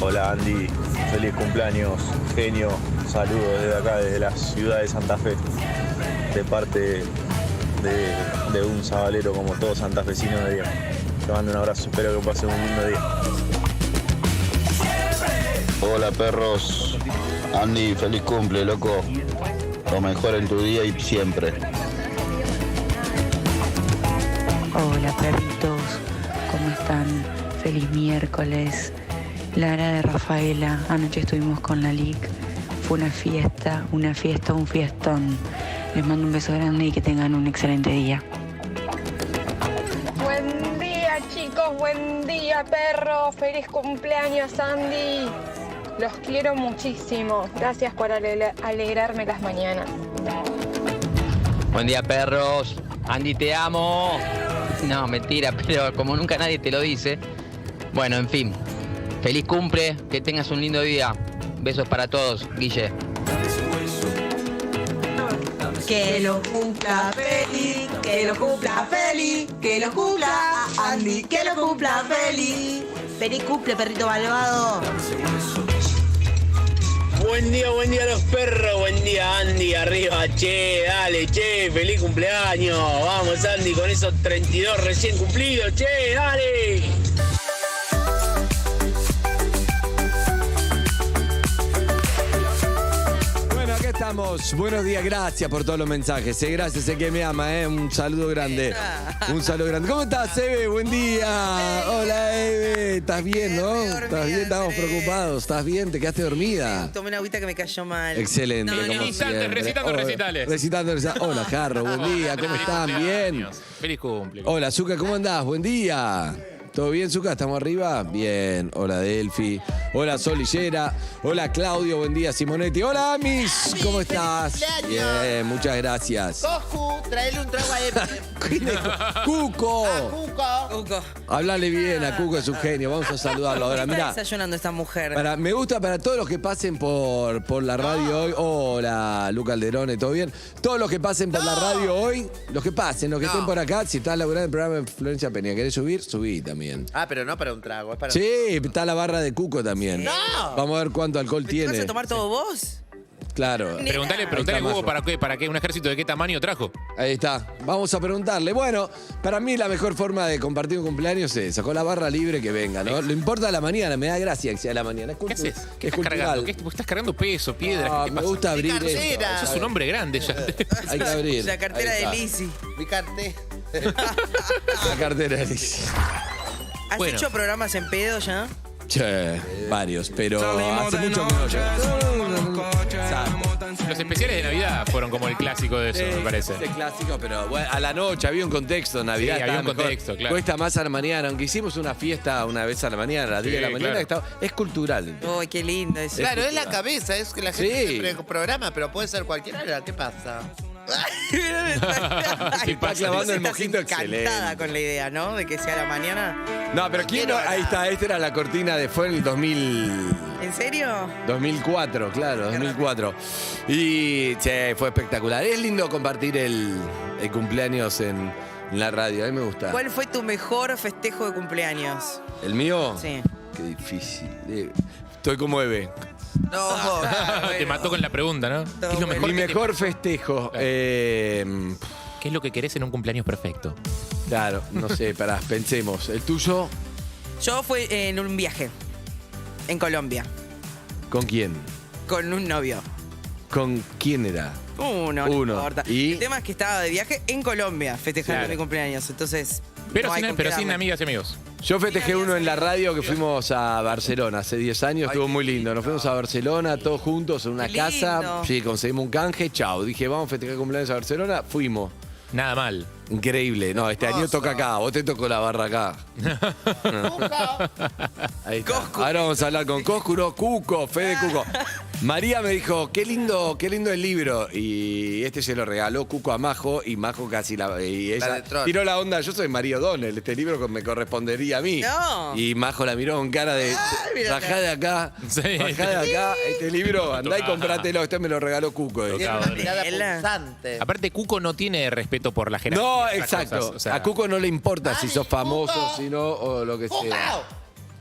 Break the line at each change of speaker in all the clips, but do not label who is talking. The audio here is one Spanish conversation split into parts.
Hola Andy, feliz cumpleaños, genio. Saludos desde acá, desde la ciudad de Santa Fe, de parte de un sabalero como todo santafesino de día. Te mando un abrazo, espero que pases un lindo día.
Hola perros, Andy, feliz cumple, loco. Lo mejor en tu día y siempre.
Hola perritos, ¿cómo están? Feliz miércoles. Lara de Rafaela, anoche estuvimos con la LIC. Fue una fiesta, un fiestón. Les mando un beso grande y que tengan un excelente día.
Buen día chicos, buen día perros, feliz cumpleaños Andy. Los quiero muchísimo, gracias por alegrarme las mañanas.
Buen día perros, Andy te amo. No, mentira, pero como nunca nadie te lo dice. Bueno, en fin, feliz cumple, que tengas un lindo día. Besos para todos, Guille.
Que lo cumpla feliz, que lo cumpla feliz, que lo cumpla Andy, que lo cumpla feliz. Feliz cumple, perrito malvado.
Buen día a los perros, buen día Andy, arriba, che, dale, che, feliz cumpleaños. Vamos Andy con esos 32 recién cumplidos, che, dale.
Estamos. Buenos días, gracias por todos los mensajes. Gracias, sé que me ama, un saludo grande. Un saludo grande. ¿Cómo estás, Eve? Buen día. Hola, Eve. ¿Estás bien, no? ¿Estás bien? Estamos preocupados. ¿Estás bien? ¿Te quedaste dormida?
Tomé una agüita que me cayó mal.
Excelente.
Recitando recitales.
Recitando recitales. Hola, Jarro. Buen día. ¿Cómo están? Bien.
Feliz cumple.
Hola, Zuka. ¿Cómo andás? Buen día. ¿Todo bien, Zuka? ¿Estamos arriba? Bien. Hola, Delphi. Hola, Sol Lillera. Hola, Claudio. Buen día, Simonetti. Hola, Amis. ¿Cómo estás? Bien, muchas gracias.
Coscu, traele un trago a Eve.
¡Cuco!
Cuco.
Hablale bien a Cuco, es un genio. Vamos a saludarlo ahora.
¿Qué
Mirá,
está desayunando esta mujer?
me gusta para todos los que pasen por la radio hoy. Hola, Luca Alderone, ¿todo bien? Todos los que pasen por la radio hoy, los que pasen, los que estén por acá, si estás laburando el programa de Florencia Peña, ¿querés subir? Subí también.
Ah, pero no para un trago, es para...
Sí, está la barra de Cuco también.
¡No!
Vamos a ver cuánto alcohol
¿Te
tiene.
vas a tomar todo vos?
Claro.
Preguntale a Hugo para qué, un ejército de qué tamaño trajo.
Ahí está. Vamos a preguntarle. Bueno, para mí la mejor forma de compartir un cumpleaños es esa, con la barra libre que venga, ¿no? Lo importa a la mañana, me da gracia que sea a la mañana.
¿Qué haces? ¿Qué
es
estás cargando?
cultural.
Estás cargando peso, piedras.
Ah,
¿Qué te
me
pasa?
gusta abrir esto.
Sos un hombre grande ya.
Hay que abrir.
La cartera
Ahí
de
está.
Lizzy.
Mi cartel.
La cartera de Lizzy.
¿Has
Bueno.
hecho programas en pedo ya?
Che, varios, pero hace mucho que no yo.
Los especiales de Navidad fueron como el clásico de eso, me parece.
Es clásico, pero bueno, a la noche había un contexto, Navidad.
Sí, había
estaba
un
mejor.
contexto, claro.
Cuesta más a la mañana, aunque hicimos una fiesta una vez a la mañana, a las 10 de la
Sí,
mañana,
claro.
es cultural.
Uy, qué lindo eso.
Claro, es la cabeza, es que la gente
Sí.
siempre programa, pero puede ser cualquier hora. ¿Qué pasa?
Sí, está clavando el
Estás
mojito
encantada
excelente.
con la idea, ¿no? De que sea la mañana.
No, pero ¿quién no? Ahí está, esta era la cortina de fue en el 2004, claro, 2004. Y che, fue espectacular. Es lindo compartir el cumpleaños en la radio, a mí me gusta.
¿Cuál fue tu mejor festejo de cumpleaños?
¿El mío?
Sí.
Qué difícil. Estoy como Eve.
No,
Te mató con la pregunta, ¿no? ¿Qué es lo mejor
Mi
que te
mejor
pasa?
festejo.
¿Qué es lo que querés en un cumpleaños perfecto?
Claro, no sé, pará, pensemos. ¿El tuyo?
Yo fue en un viaje en Colombia
¿Con quién?
con un novio.
¿Con quién era?
Uno,
Uno.
no importa.
¿Y?
El tema es que estaba de viaje en Colombia festejando
Claro.
mi cumpleaños. Entonces.
Pero,
no hay con
pero
qué
sin
darle.
amigas y amigos.
Yo festejé uno en la radio que fuimos a Barcelona hace 10 años, estuvo muy lindo. Nos fuimos a Barcelona todos juntos en una
Qué
casa.
lindo.
Sí, conseguimos un canje, chao. Dije, vamos a festejar cumpleaños a Barcelona, fuimos.
Nada mal.
Increíble. No, este año toca acá, vos te tocó la barra acá. Ahí está.
Coscu.
Ahora vamos a hablar con Coscu, no, Cuco, Fede Cuco. María me dijo, qué lindo el libro. Y este se lo regaló Cuco a Majo y Majo casi y ella
de Tron.
tiró la onda. Yo soy María O'Donnell, este libro me correspondería a mí.
No.
Y Majo la miró con cara de,
mira.
bajá de acá,
Sí.
bajá de acá, este libro, andá y comprátelo, este me lo regaló Cuco.
Tiene
Tocaba,
una
¿no?
mirada
Ela.
punzante.
Aparte, Cuco no tiene respeto por la jerarquía.
No,
esas
exacto.
cosas, o sea,
a Cuco no le importa si sos famoso,
Cuco.
si no, o lo que sea.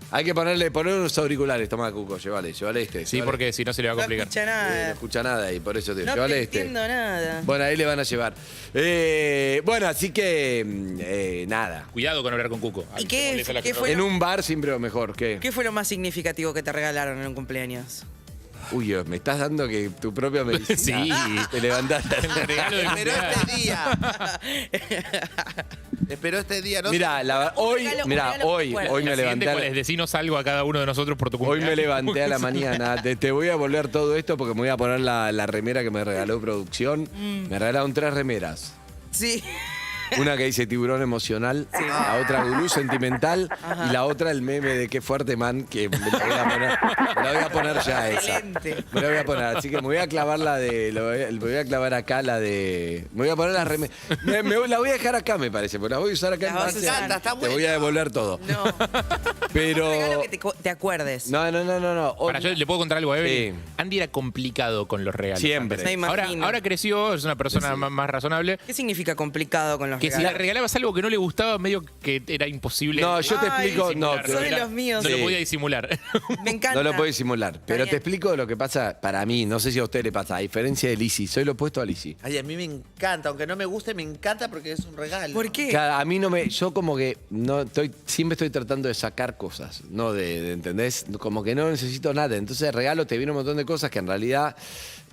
Hay que poner unos auriculares. Toma, Cuco, llévale este.
Sí,
llévale.
porque si no se le va a
No
complicar.
escucha
No
nada.
escucha nada y por eso te
No
llévale
te
este.
entiendo nada.
Bueno, ahí le van a llevar. Bueno, así que nada.
Cuidado con hablar con Cuco.
¿Y qué fue?
En un bar siempre lo mejor.
¿Qué fue lo más significativo que te regalaron en un cumpleaños?
Uy, me estás dando que tu propia medicina.
Sí.
Te levantaste.
El regalo del
Esperó
cumpleaños.
este día. Esperó este día, ¿no?
Mira, hoy
regalo
me
La
levanté.
siguiente, ¿cuál es? Decinos algo a cada uno de nosotros por tu
Hoy
cumpleaños.
me levanté a la mañana. Te voy a volver todo esto porque me voy a poner la remera que me regaló producción. Me regalaron 3 remeras.
Sí.
Una que dice tiburón emocional, la otra gurú sentimental y la otra el meme de qué fuerte man, que me la voy a poner ya esa.
Excelente.
Me la voy a poner, así que me voy a clavar me voy a clavar acá la de. Me voy a poner la remera. La voy a dejar acá, me parece, porque la voy a usar acá en
La vas a
base.
usar.
Está
Te voy
buena.
a devolver todo.
No.
Pero.
Un regalo que te acuerdes.
No.
Para, yo le puedo contar algo a Evelyn.
Sí.
Andy era complicado con los regalos.
Siempre.
Me imagino.
Ahora creció, es una persona más razonable.
¿Qué significa complicado con los
Que si
regalos?
le regalabas algo que no le gustaba, medio que era imposible.
No, yo te
Ay,
explico. No,
disimular.
Son de
Era-
los míos.
No
Sí.
lo podía disimular.
Me encanta.
no lo puedo disimular. Pero
bien.
te explico lo que pasa para mí. No sé si a usted le pasa. A diferencia de Lizzy, soy lo opuesto a Lizzy.
Ay, a mí me encanta, aunque no me guste, me encanta porque es un regalo.
¿Por qué?
A mí no me. Yo como que no siempre estoy tratando de sacar cosas, no ¿entendés? Como que no necesito nada. Entonces el regalo te viene un montón de cosas que en realidad.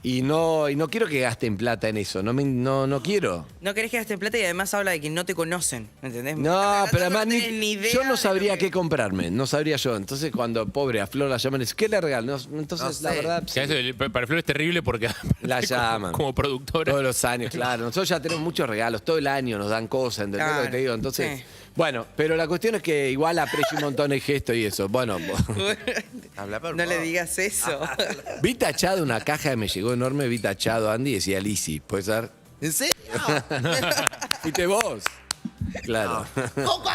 Y no quiero que gasten plata en eso. No quiero.
No querés que gastes plata y además habla de que no te conocen, ¿entendés?
No, pero además
no tenés ni idea
yo no
de
sabría
lo que-
qué comprarme. No sabría yo. Entonces cuando pobre a Flor la llaman, es ¿qué le regalo? Entonces
No
la
sé.
verdad.
Que a veces para Flor es terrible porque
La llaman.
como productora.
Todos los años, claro. Nosotros ya tenemos muchos regalos, todo el año nos dan cosas, ¿entendés lo que te digo? Entonces,
sí.
bueno, pero la cuestión es que igual aprecio un montón el gesto y eso. Bueno,
Habla por
No le
vos.
digas eso.
vi tachado una caja que me llegó enorme, vi tachado Andy y decía Lizzy, ¿puede ser?
¿En serio?
¿Fuiste vos? Claro.
¡Coco!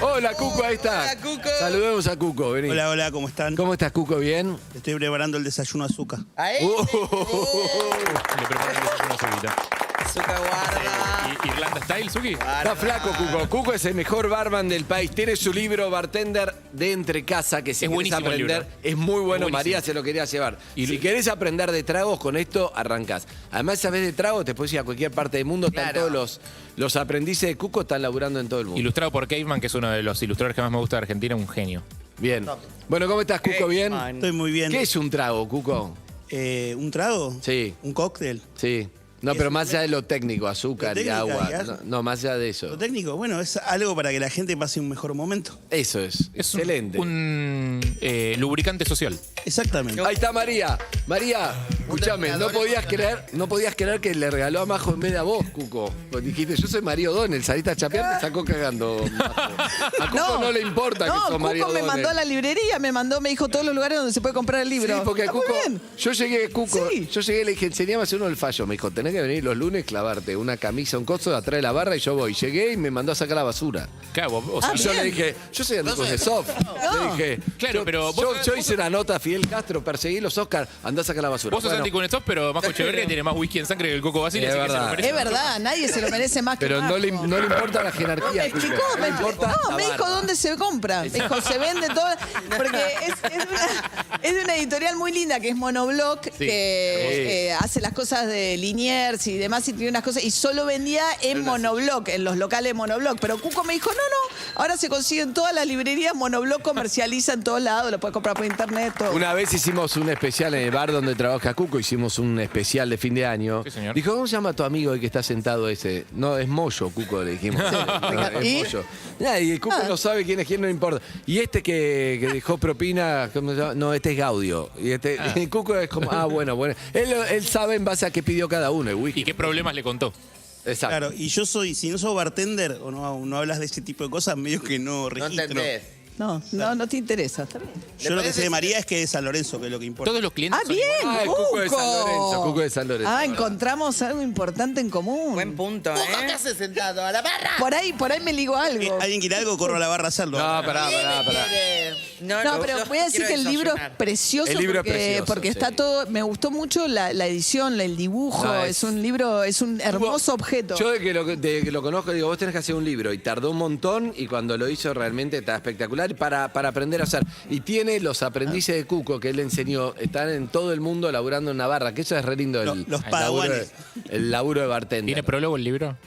Hola, Cuco, ahí está.
Hola, Cuco.
Saludemos a Cuco, vení.
Hola, ¿cómo están?
¿Cómo estás, Cuco? ¿Bien?
Estoy preparando el desayuno azúcar.
¿A él?
Le preparan el desayuno a Suquita.
Azúcar guarda.
¿Irlanda Style, Suki?
Está flaco, Cuco. Cuco es el mejor barman del país. Tiene su libro Bartender de Entre Casa, que si
Es
querés
buenísimo el
aprender,
libro.
es muy bueno.
Es buenísimo.
María se lo quería llevar.
Y
si querés aprender de tragos, con esto arrancás. Además, sabés de tragos, te puedes ir a cualquier parte del mundo. Están
Claro.
todos los aprendices de Cuco, están laburando en todo el mundo.
Ilustrado por Caveman, que es uno de los ilustradores que más me gusta de Argentina, un genio.
Bien. Bueno, ¿cómo estás, Cuco? ¿Bien?
Estoy muy bien.
¿Qué es un trago, Cuco?
¿Un trago?
Sí.
¿Un cóctel?
Sí. No,
Es
pero
un-
más allá de lo técnico, azúcar
Lo
y
técnico
agua.
y
No, no, más allá de
¿Lo
eso.
técnico? Bueno, es algo para que la gente pase un mejor momento.
Eso es.
Es
Excelente.
un lubricante social.
Exactamente.
Ahí está María. María, escúchame, no podías creer que le regaló a Majo en vez de a vos, Cuco. Pues dijiste, yo soy Mario O'Donnell, saliste a chapear, te sacó cagando, Majo. A Cuco no le importa que sos Mario
Cuco me
O'Donnell.
mandó a la librería, me dijo todos los lugares donde se puede comprar el libro.
Sí, porque
Está muy
Cuco,
bien.
yo llegué, Cuco,
Sí.
yo llegué y le dije, enseñame a hacer uno del fallo. Me dijo, tenés que venir los lunes, clavarte una camisa, un coso de atrás de la barra y yo voy. Llegué y me mandó a sacar la basura.
Claro, o sea,
Y yo le dije, yo soy Andrés de Soft. Le dije,
Claro,
yo,
pero
yo,
vos-
yo hice una nota a Fidel Castro, perseguí los Oscars, andá a sacar la basura.
vos sos
Bueno,
anticonestop, pero Majo Echeverría tiene más whisky en sangre que el Coco Basile.
Es
así que se lo
verdad.
merece.
Es verdad, nadie se lo merece más que
pero no le
Majo.
importa la
No,
jerarquía.
me explicó,
Cuco.
me
Le
explicó.
importa
No,
la
me dijo
barra.
dónde se compra. Me dijo, se vende todo. Porque es de una editorial muy linda que es Monoblock, que hace las cosas de Liniers y demás, y tiene unas cosas, y solo vendía en Monoblock, en los locales de Monoblock. Pero Cuco me dijo, no, ahora se consiguen todas las librerías, Monoblock comercializa en todos lados, lo puedes comprar por internet, todo.
Una vez hicimos un especial en el bar donde trabaja Cuco, hicimos un especial de fin de año.
Sí, señor.
Dijo, ¿cómo se llama tu amigo el que está sentado ese? No, es Moyo, Cuco, le dijimos. No, es
¿Y?
Moyo. Y el Cuco no sabe quién es quién, no importa. Y este que dejó propina, ¿cómo se llama? No, este es Gaudio. Y el Cuco es como, bueno. Él sabe en base a qué pidió cada uno, el whisky.
¿Y qué problemas le contó?
Exacto.
Claro, y yo soy, si no sos bartender o no hablas de ese tipo de cosas, medio que no
No
registro.
entendés.
No te interesa, está bien.
Yo lo que sé de María es que es San Lorenzo, que es lo que importa.
Todos los clientes
Ah,
son
bien,
Ah, el Cuco de San Lorenzo, Cuco de San Lorenzo.
Ah, encontramos algo importante en común.
Buen punto,
¿Cómo te
¿eh?
haces sentado a la barra?
Por ahí me ligo algo.
Alguien quiere algo, corro a la barra a hacerlo.
No, pará.
¿Qué quiere?
No, pero voy a decir que el libro es precioso,
El libro es precioso,
porque está
sí.
todo. Me gustó mucho la edición, el dibujo.
No,
es un libro, es un hermoso objeto.
Yo de que lo conozco digo, vos tenés que hacer un libro y tardó un montón y cuando lo hizo realmente está espectacular para aprender a hacer. Y tiene los aprendices de Cuco que él le enseñó, están en todo el mundo laburando en Navarra, que eso es re lindo
Los
el laburo,
padawanes.
el laburo de bartender.
¿Tiene prólogo el libro?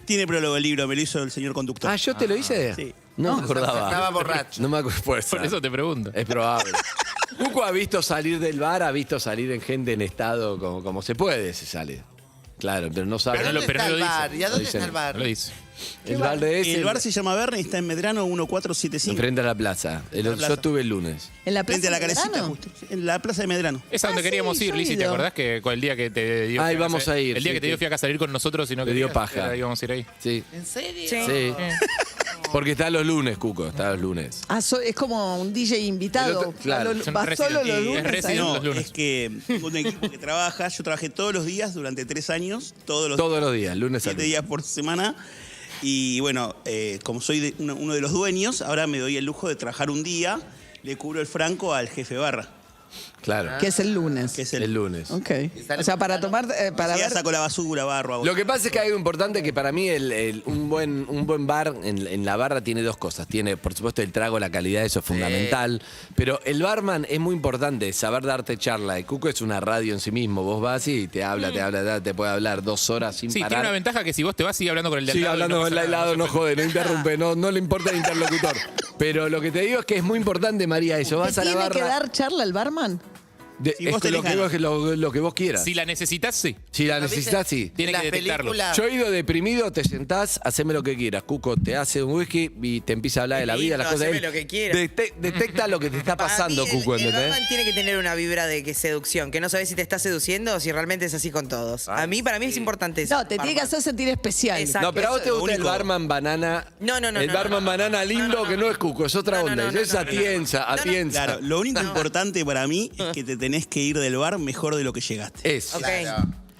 Tiene prólogo el libro, me lo hizo el señor conductor.
Ah, ¿yo te lo hice?
Sí.
No me acordaba.
Estaba borracho.
No me acuerdo.
Por eso te pregunto.
Es probable. Cuco ha visto salir del bar, ha visto salir en gente en estado como se puede, se sale. Claro, pero no sabe.
¿Pero dónde está el bar? ¿Y a
No
dónde
dice
está el bar?
No lo dice.
El bar de ese.
El bar se llama Verne y está en Medrano 1475.
Enfrente a la plaza.
La plaza.
Yo estuve el lunes.
En la
Frente a la
Plaza
carecita,
Medrano.
justo. En la plaza de Medrano.
Es a donde
Ah,
queríamos
sí,
ir,
yo he
Lizzy. ¿Te
ido.
acordás que con el día que te dio
Ay,
fiaca
vamos a ir,
El día
sí,
que te dio
sí.
fiaca salir con nosotros y no
Me dio
querías,
paja.
íbamos a ir ahí.
Sí.
¿En serio?
Sí. Porque está los lunes, Cuco, está los lunes.
Ah, es como un DJ invitado.
El otro- claro.
Va
Son
solo
resident-
los
es
lunes.
resident-
ahí.
No,
los lunes.
es que tengo un equipo que trabaja. Yo trabajé todos los días durante 3 años. Todos los
días, lunes a
7
lunes.
días por semana. Y bueno, como soy uno de los dueños, ahora me doy el lujo de trabajar un día. Le cubro el franco al jefe barra,
Claro.
Que es el lunes.
que es
El lunes.
Ok. O sea, para tomar. Para
ya
ver.
saco la basura, barro. hago
Lo que pasa es que hay algo importante que para mí un buen bar en la barra tiene dos cosas. Tiene, por supuesto, el trago, la calidad, eso es fundamental. Pero el barman es muy importante, saber darte charla. El Cuco es una radio en sí mismo. Vos vas y te habla, te puede hablar 2 horas sin
Sí,
parar.
tiene una ventaja que si vos te vas, sigue hablando con el de al
Sigue
lado y
hablando
no
con el
pasa
de
nada,
al lado, no jode, no interrumpe, no le importa el interlocutor. Pero lo que te digo es que es muy importante, María, eso.
¿Te
Vas a la
tiene que
barra.
dar charla el barman?
Si vos tenés
lo que vos quieras.
Si la necesitas, sí.
Si la
¿No viste?
necesitas, sí.
Tiene
Las
que detectarlo.
películas-
Yo he ido deprimido, te sentás, haceme lo que quieras. Cuco te hace un whisky y te empieza a hablar de la vida, las cosas.
haceme
Él
lo que quieras.
Detecta lo que te está pasando,
Para mí,
Cuco,
el
¿entendés?
barman tiene que tener una vibra de que seducción, que no sabes si te está seduciendo o si realmente es así con todos. Para mí es importante eso.
No, te tiene que hacer sentir especial.
Exacto.
No, pero a vos te
Eso es
gusta el
único.
barman banana.
No,
El barman banana lindo que no es Cuco, es otra onda. Es atienza.
Claro, lo único importante para mí es que te tenés que ir del bar mejor de lo que llegaste.
Es.
Ok.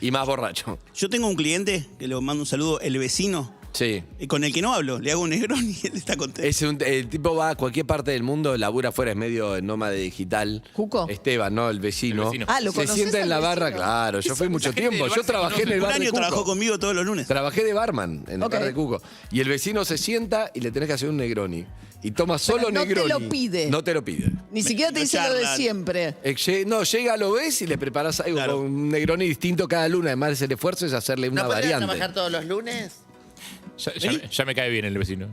Y más borracho.
Yo tengo un cliente, que le mando un saludo, el vecino,
Sí.
con el que no hablo. Le hago un negrón y él está contento.
El tipo va a cualquier parte del mundo, labura afuera, es medio nómade digital.
¿Cuco?
Esteban, ¿no? El vecino.
El vecino.
Ah, ¿lo
Se
conocés
sienta en
al
la barra,
vecino?
claro. Yo fui mucho
gente del
tiempo.
bar
Yo
se
trabajé en el
Un
bar de
año
Cuco.
trabajó conmigo todos los lunes.
Trabajé de barman en el
Ok.
bar de Cuco. Y el vecino se sienta y le tenés que hacer un Negroni. Y toma solo
no te
Negroni.
lo pide.
No te lo pide.
Ni siquiera te
no
dice lo de
charlan.
siempre.
No, llega, lo ves y le preparás algo
Claro.
con un Negroni distinto cada luna. Además, el esfuerzo es hacerle una
¿No podrías
variante.
trabajar todos los lunes?
Ya me cae bien el vecino.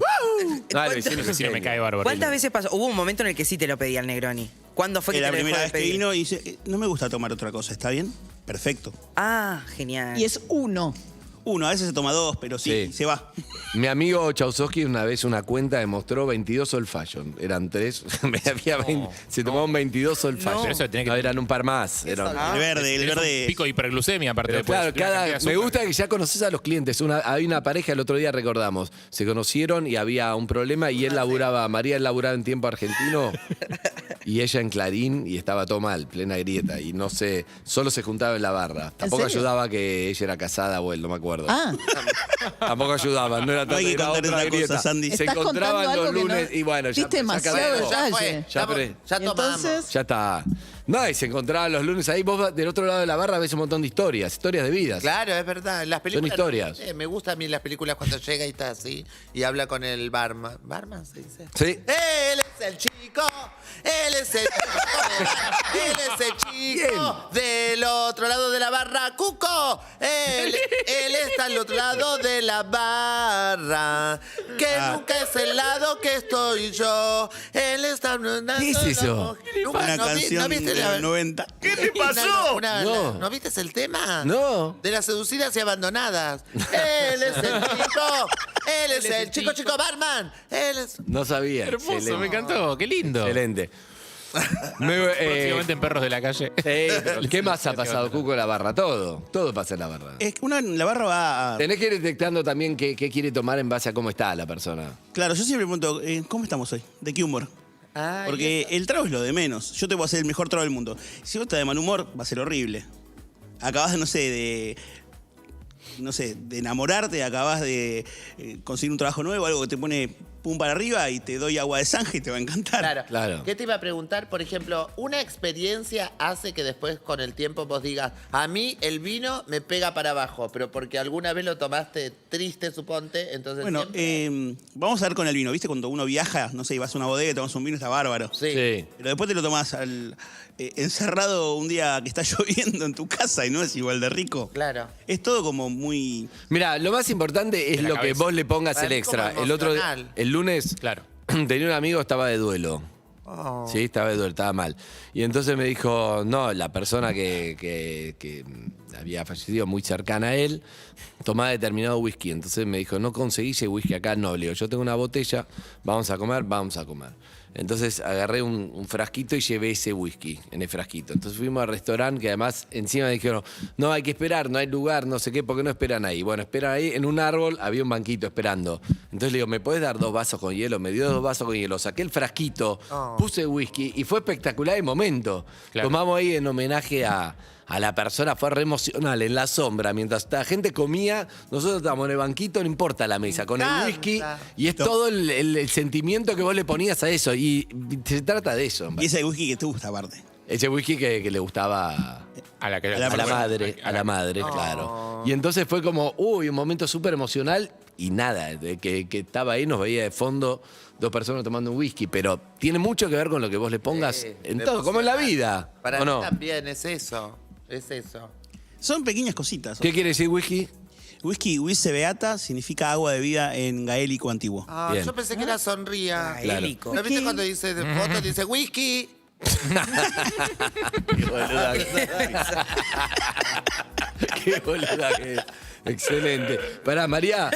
Ah, el vecino
El
es
vecino me
genio.
cae bárbaro.
¿Cuántas veces pasó? Hubo un momento en el que sí te lo pedía el Negroni. ¿Cuándo fue que
la
te lo dejó
primera
de
vez que
pedir?
vino y dice, no me gusta tomar otra cosa, ¿está bien? Perfecto.
Ah, genial.
Y es uno.
Uno, a veces se toma 2, pero sí,
Sí.
se va.
Mi amigo Chausowski una vez una cuenta demostró 22 old fashion. Eran 3. Se tomaban 22 old fashion.
Pero eso tiene que-
No, eran un par más. Eran-
El verde, el
Tenés un
verde.
pico de hiperglucemia, aparte.
Pero
después,
claro,
de una cantidad de
me
azúcar.
gusta que ya conoces a los clientes. Hay una pareja, el otro día recordamos, se conocieron y había un problema y él laburaba, María laburaba en tiempo argentino y ella en Clarín y estaba todo mal, plena grieta. Y no sé, solo se juntaba en la barra. Tampoco
serio?
ayudaba que ella era casada o él, no me acuerdo.
Ah,
Tampoco ayudaba, no era
No hay que
era
contar
otra
esa cosa,
grieta.
Sandy.
Se
Estás
encontraban
contando
los
algo que no-
lunes y bueno, ya
Diste demasiado
acabó.
Ya
detalle.
fue.
Ya pre-
Ya
Y
tomamos.
entonces-
Ya está. No, y se encontraban los lunes ahí. Vos del otro lado de la barra ves un montón de historias de vidas.
Claro, es verdad. Las películas,
historias.
Me gusta a mí las películas cuando llega y está así y habla con el barman. ¿Barman se dice?
Sí.
Él es el chico, él es el chico, él es el chico del otro lado de la barra, Cuco. Él está al otro lado de la barra, que nunca es el lado que estoy yo. Él está...
¿Qué es eso?
Una canción de los 90.
¿Qué te pasó?
No.
¿No viste el tema?
No.
De las seducidas y abandonadas. Él es el chico. Él es el chico barman. Él es...
No sabía.
Hermoso,
Excelente.
me encantó. Qué lindo.
Excelente.
Próximamente en Perros de la Calle.
¿Qué más ha pasado, Cuco, en la barra? Todo pasa en la barra.
Es que la barra va a...
Tenés que ir detectando también qué quiere tomar en base a cómo está la persona.
Claro, yo siempre pregunto, ¿cómo estamos hoy? ¿De qué humor?
Ay,
Porque el trago es lo de menos. Yo te puedo hacer el mejor trago del mundo. Si vos estás de mal humor, va a ser horrible. Acabás de, de enamorarte, acabás de conseguir un trabajo nuevo, algo que te pone pum para arriba y te doy agua de zanja y te va a encantar.
Claro. ¿Qué te iba a preguntar? Por ejemplo, ¿una experiencia hace que después con el tiempo vos digas, a mí el vino me pega para abajo, pero porque alguna vez lo tomaste triste, suponte, entonces
Bueno, vamos a ver con el vino. ¿Viste? Cuando uno viaja, no sé, y vas a una bodega y tomas un vino, está bárbaro.
Sí.
Pero después te lo tomás encerrado un día que está lloviendo en tu casa y no es igual de rico.
Claro.
Es todo como muy...
Mira, lo más importante es
la
lo que
cabeza.
vos le pongas
Para
el
mí
extra.
como
El lunes
Claro.
tenía un amigo que estaba de duelo.
Oh.
Sí, estaba de duelo, estaba mal. Y entonces me dijo, no, la persona que había fallecido muy cercana a él, tomaba determinado whisky. Entonces me dijo, no conseguí ese whisky acá, no. Le digo, yo tengo una botella, vamos a comer. Entonces agarré un frasquito y llevé ese whisky en el frasquito. Entonces fuimos al restaurante, que además encima me dijeron, no, hay que esperar, no hay lugar, no sé qué, ¿por qué no esperan ahí? Bueno, esperan ahí, en un árbol había un banquito esperando. Entonces le digo, ¿me podés dar 2 vasos con hielo? Me dio 2 vasos con hielo, saqué el frasquito, puse whisky y fue espectacular el momento.
Claro.
Tomamos ahí en homenaje a la persona, fue re emocional, en la sombra. Mientras la gente comía, nosotros estábamos en el banquito, no importa la mesa, con el whisky. Y es todo el sentimiento que vos le ponías a eso. Y se trata de eso.
Y ese whisky que te gusta, aparte.
Ese whisky que le gustaba
A la
madre, claro. Y entonces fue como, un momento súper emocional y nada, de que estaba ahí, nos veía de fondo 2 personas tomando un whisky, pero tiene mucho que ver con lo que vos le pongas en todo, como en la vida.
Para
¿o
mí
no?
también es eso. Es eso.
Son pequeñas cositas.
¿Qué quiere decir whisky?
Whisky, Wisse Beata, significa agua de vida en gaélico antiguo.
Ah,
Bien.
yo pensé que era sonría.
Claro.
¿No viste cuando dice de foto, dice whisky?
Qué boluda Qué boluda que es. Excelente. Pará, María,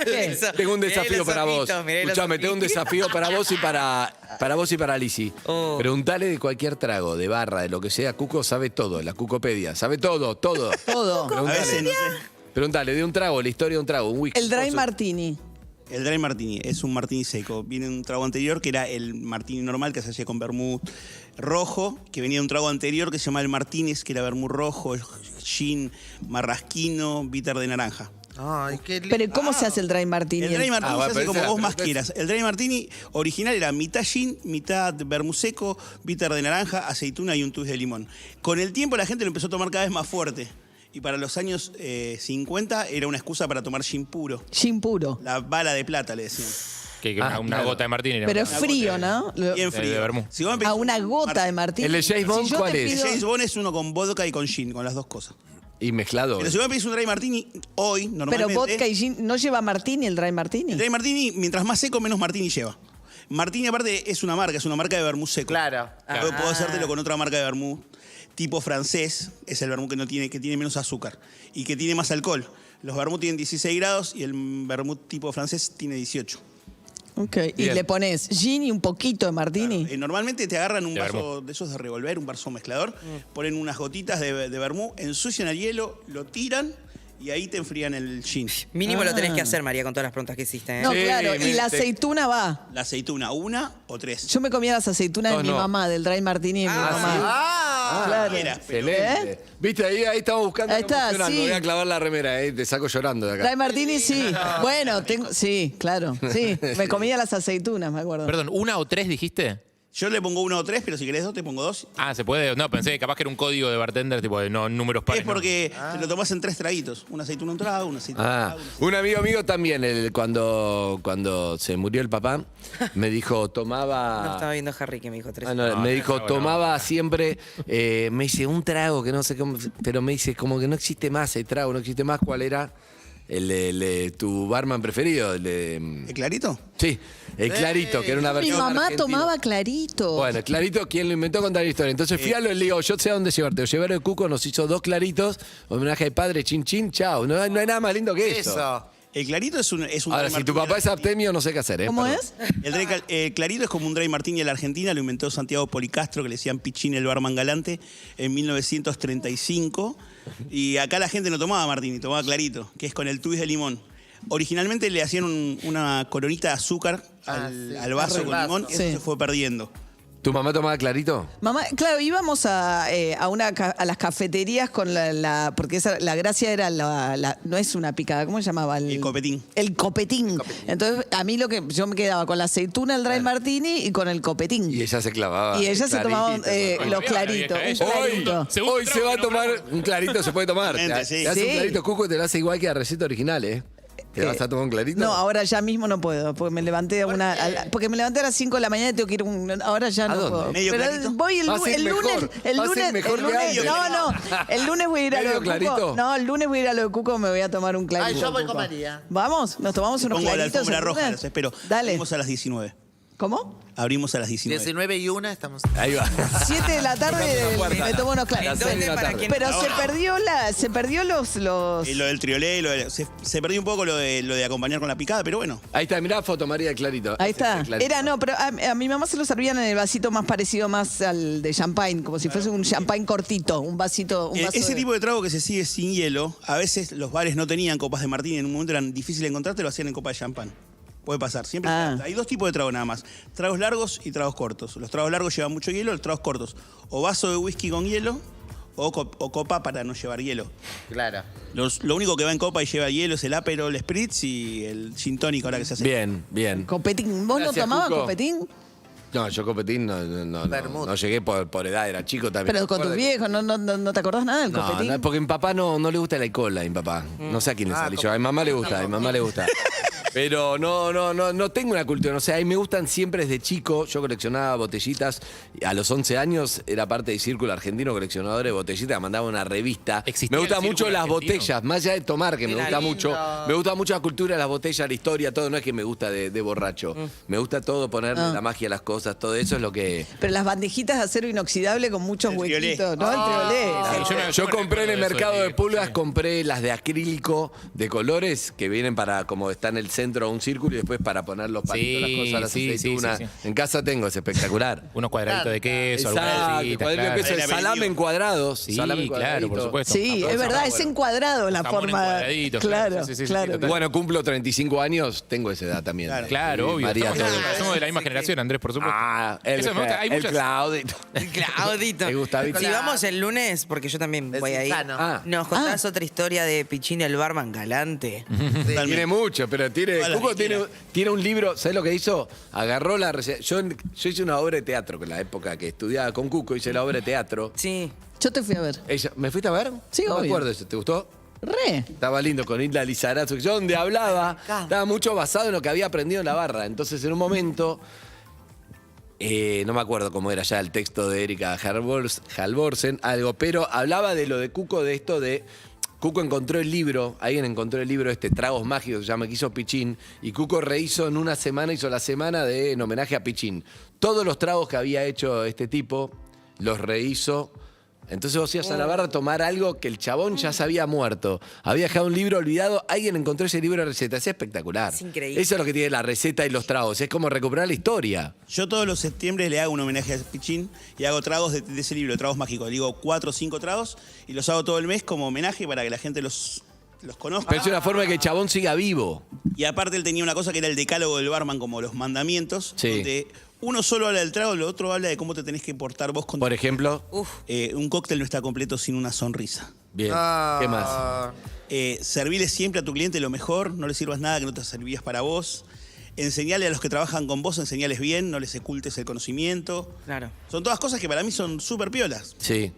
tengo un desafío para vos. Escuchame, tengo un desafío para vos y para vos y para Lizzy. Preguntale de cualquier trago, de barra, de lo que sea. Cuco sabe todo, la Cucopedia. Sabe todo.
Todo.
A veces, no sé.
Preguntale de un trago, la historia de un trago, un whisky.
El Dry Martini.
El Dry Martini es un martini seco. Viene de un trago anterior que era el martini normal que se hacía con vermut rojo, que venía de un trago anterior que se llamaba el Martínez, que era vermut rojo, gin, marrasquino, bitter de naranja.
Ay, qué lindo.
Pero ¿cómo se hace el Dry Martini?
El Dry Martini se hace
pero
como
esa-
vos
pero
más
esa-
quieras. El Dry Martini original era mitad gin, mitad vermut seco, bitter de naranja, aceituna y un twist de limón. Con el tiempo la gente lo empezó a tomar cada vez más fuerte. Y para los años 50 era una excusa para tomar gin puro.
Gin puro.
La bala de plata, le decían.
Que una
claro.
gota de martini.
Pero es frío, ¿no?
Bien
de
frío.
vermut.
Si vos me pedís
Una gota de Martini.
¿El de James Bond
yo
cuál
te
es?
pido-
James Bond es uno con vodka y con gin, con las dos cosas.
Y mezclado.
Pero si vos me pedís un Dry Martini hoy,
Pero
normalmente...
vodka y gin, ¿no lleva Martini el Dry Martini?
El Dry Martini, mientras más seco, menos Martini lleva. Martini, aparte, es una marca de vermut seco.
Claro.
Yo puedo hacértelo con otra marca de vermut tipo francés, es el vermut que tiene menos azúcar y que tiene más alcohol. Los vermut tienen 16 grados y el vermut tipo francés tiene 18.
Ok. Y
Bien.
le pones gin y un poquito de Martini.
Normalmente te agarran un
De
vaso
vermut.
de esos de revolver, un vaso mezclador, ponen unas gotitas de vermut, ensucian el hielo, lo tiran y ahí te enfrían el gin.
Mínimo lo tenés que hacer, María, con todas las preguntas que hiciste. ¿eh?
No,
Sí,
claro. Y la aceituna va.
La aceituna, 1 o 3.
Yo me comía las aceitunas de
No,
mi
no.
mamá, del Dry Martini de mi mamá. Claro.
Excelente. ¿Viste? Ahí estamos buscando.
Ahí está,
emocionando.
sí.
Voy a clavar la remera, te saco llorando de acá.
Dry Martini sí. Bueno, sí, claro. Sí, me comía las aceitunas, me acuerdo.
Perdón, ¿1 o 3 dijiste?
Yo le pongo 1 o 3, pero si querés 2 te pongo 2.
Ah, ¿se puede? No, pensé que capaz que era un código de bartender, tipo de no números pares.
Es porque te lo tomás en 3 traguitos. Una aceituna, un trago, una aceituna, un
Ah,
trago.
un amigo mío también, cuando se murió el papá, me dijo,
No
tomaba...
estaba viendo Harry que me dijo 3.
Ah, no,
No,
me dijo,
no.
tomaba siempre, me dice, un trago que no sé cómo, pero me dice, como que no existe más el trago, no existe más. ¿Cuál era? El de tu barman preferido, el de...
¿El clarito?
Sí, el Clarito, que era una
Mi
versión
mamá
argentina.
tomaba clarito.
Bueno, Clarito, ¿quién lo inventó? Contar la historia. Entonces fui a lo y le digo, yo sé a dónde llevarte. Lo llevaron de Cuco, nos hizo 2 Claritos, homenaje al padre, chin chin, chao. No hay nada más lindo que eso.
Eso.
El clarito es un
Ahora,
Dry
si tu
Martini
papá es
argentino.
abstemio, no sé qué hacer, ¿eh?
¿Cómo
Perdón.
es?
El clarito es como un Dry Martini a la Argentina, lo inventó Santiago Policastro, que le decían Pichín el barman galante, en 1935. Y acá la gente no tomaba Martini, tomaba clarito, que es con el twist de limón. Originalmente le hacían una coronita de azúcar al vaso con limón, y eso
Sí.
se fue perdiendo.
¿Tu mamá tomaba clarito?
Mamá, claro, íbamos a las cafeterías con porque la gracia era no es una picada, ¿cómo se llamaba?
El copetín.
El copetín. Entonces, a mí yo me quedaba con la aceituna, el dry martini y con el copetín.
Y ella se clavaba.
Y ella se tomaba los claritos.
Hoy se va a tomar un clarito, se puede tomar.
Sí.
Te hace un clarito, Cuco, te lo hace igual que la receta original, ¿eh? ¿Te vas a tomar un clarito?
No, ahora ya mismo no puedo, porque me levanté porque me levanté a las 5 de la mañana y tengo que ir ahora ya no puedo.
¿Medio
Pero
clarito?
voy el lunes, el lunes voy a ir a lo de Cuco. No, el lunes voy a ir a lo de Cuco, me voy a tomar un clarito.
Ay, yo voy
Cuco.
con María.
Vamos, nos tomamos unos
Pongo la
claritos.
alfombra
el
roja,
lunes.
los espero.
Dale.
Abrimos a las 19.
¿Cómo?
Abrimos a las 19.
19 y 1 estamos.
Ahí va.
7 de la tarde me tomo unos claritos. Pero se perdió los...
Y lo del triolé, se perdió un poco lo de acompañar con la picada, pero bueno.
Ahí está, mirá foto, María, de clarito.
Ahí está.
Ese clarito.
Pero a mi mamá se lo servían en el vasito más parecido más al de champagne, como si fuese un champagne cortito, un vaso
Ese tipo de trago que se sigue sin hielo, a veces los bares no tenían copas de martini, en un momento eran difíciles de encontrarte, lo hacían en copa de champán. Puede pasar, siempre. Hay dos tipos de tragos nada más, tragos largos y tragos cortos. Los tragos largos llevan mucho hielo, los tragos cortos o vaso de whisky con hielo o copa para no llevar hielo.
Claro.
Lo único que va en copa y lleva hielo es el Aperol Spritz y el gin tonic ahora que se hace.
Bien.
Copetín. ¿Vos
Gracias,
no tomabas
Cuco.
copetín?
No, yo copetín no llegué por edad, era chico también.
Pero con tus viejos, ¿no te acordás nada del copetín?
No, porque a mi papá no le gusta el alcohol, a mi papá. No sé a quién le sale. A mi mamá le gusta, Pero no tengo una cultura. O sea, a mí me gustan siempre desde chico. Yo coleccionaba botellitas. A los 11 años era parte del Círculo Argentino Coleccionador de Botellitas. Mandaba una revista. Me gustan mucho las botellas, más allá de tomar, que me gusta mucho. Me gusta mucho la cultura, las botellas, la historia, todo. No es que me gusta de borracho. Me gusta todo, ponerle la magia a las cosas, todo eso es lo que...
Pero las bandejitas de acero inoxidable con muchos huequitos, ¿no? El triolé.
Yo compré en el mercado de pulgas, compré las de acrílico de colores que vienen para, como está en el centro un círculo y después para poner los palitos, las cosas, las aceitunas. Sí. En casa tengo, es espectacular.
Unos cuadraditos de queso,
cuadraditos de queso, el salame en cuadrados.
Sí, claro, por supuesto.
Sí, es verdad, es en cuadrado la forma. Claro.
Bueno, cumplo 35 años, tengo esa edad también.
Claro, obvio.
María,
somos de la misma generación, Andrés, por supuesto.
El Claudito.
El Claudito.
Me gusta,
Si vamos el lunes, porque yo también voy a ir, nos contás otra historia de Pichín, el barman galante.
Tiene mucho, pero Cuco tiene un libro, ¿sabes lo que hizo? Agarró la receta. Yo hice una obra de teatro, que en la época que estudiaba con Cuco, hice la obra de teatro.
Sí.
Yo te fui a ver.
¿Me fuiste a ver?
Sí,
no
obvio.
me acuerdo eso. ¿Te gustó?
Re.
Estaba lindo con Isla Lizarazo. Yo donde hablaba, estaba mucho basado en lo que había aprendido en la barra. Entonces, en un momento, no me acuerdo cómo era ya el texto de Erika Halvorsen, algo, pero hablaba de lo de Cuco, de esto de... Cuco encontró el libro, alguien encontró el libro Tragos Mágicos, se llama, que hizo Pichín, y Cuco rehizo en una semana, hizo la semana en homenaje a Pichín. Todos los tragos que había hecho este tipo, los rehizo. Entonces vos ibas a la barra a tomar algo que el chabón ya se había muerto. Había dejado un libro olvidado, alguien encontró ese libro de recetas. Es espectacular.
Es increíble.
Eso es lo que tiene la receta y los tragos, es como recuperar la historia.
Yo todos los septiembre le hago un homenaje a Pichín y hago tragos de ese libro, Tragos Mágicos. Digo 4 o 5 tragos y los hago todo el mes como homenaje para que la gente los conozca.
Pero es una forma de que el chabón siga vivo.
Y aparte él tenía una cosa que era el decálogo del barman, como los mandamientos, donde uno solo habla del trago, el otro habla de cómo te tenés que portar vos con...
Por ejemplo,
un cóctel no está completo sin una sonrisa.
Bien. ¿Qué más?
Servirle siempre a tu cliente lo mejor, no le sirvas nada que no te servías para vos. Enseñale a los que trabajan con vos, enseñales bien, no les ocultes el conocimiento.
Claro.
Son todas cosas que para mí son súper piolas.
Sí.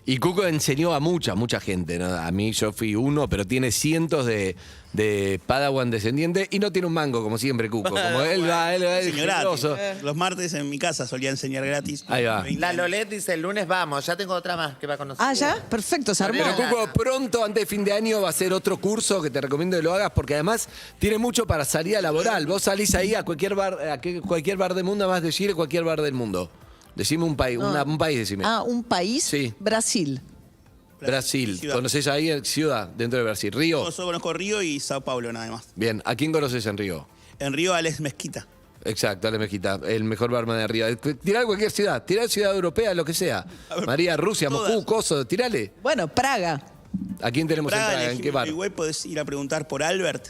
Y Cuco enseñó a mucha gente, ¿no? A mí yo fui uno, pero tiene cientos de Padawan descendientes y no tiene un mango, como siempre, Cuco. Como él va
generoso. Los martes en mi casa solía enseñar gratis.
Ahí va.
La Lolet dice, el lunes vamos, ya tengo otra más que va a conocer.
Ah, ¿ya? Perfecto, se armó.
Pero Cuco, pronto, antes de fin de año, va a ser otro curso que te recomiendo que lo hagas, porque además tiene mucho para salida laboral. Vos salís ahí a cualquier bar del mundo, además de Chile, cualquier bar del mundo. Decime un país, un país, decime.
¿Un país?
Sí.
Brasil.
Brasil.
Ciudad.
¿Conocés ahí ciudad dentro de Brasil? ¿Río?
Yo solo conozco Río y Sao Paulo nada más.
Bien, ¿a quién conoces en Río?
En Río, Alex Mezquita.
Exacto, Ale Mezquita, el mejor barman de Río. Tirá cualquier ciudad, tirá ciudad europea, lo que sea. María, Rusia, Moscú, Kosovo, tirale.
Bueno, Praga.
¿A quién tenemos en Praga? ¿En qué bar?
Igual podés ir a preguntar por Albert.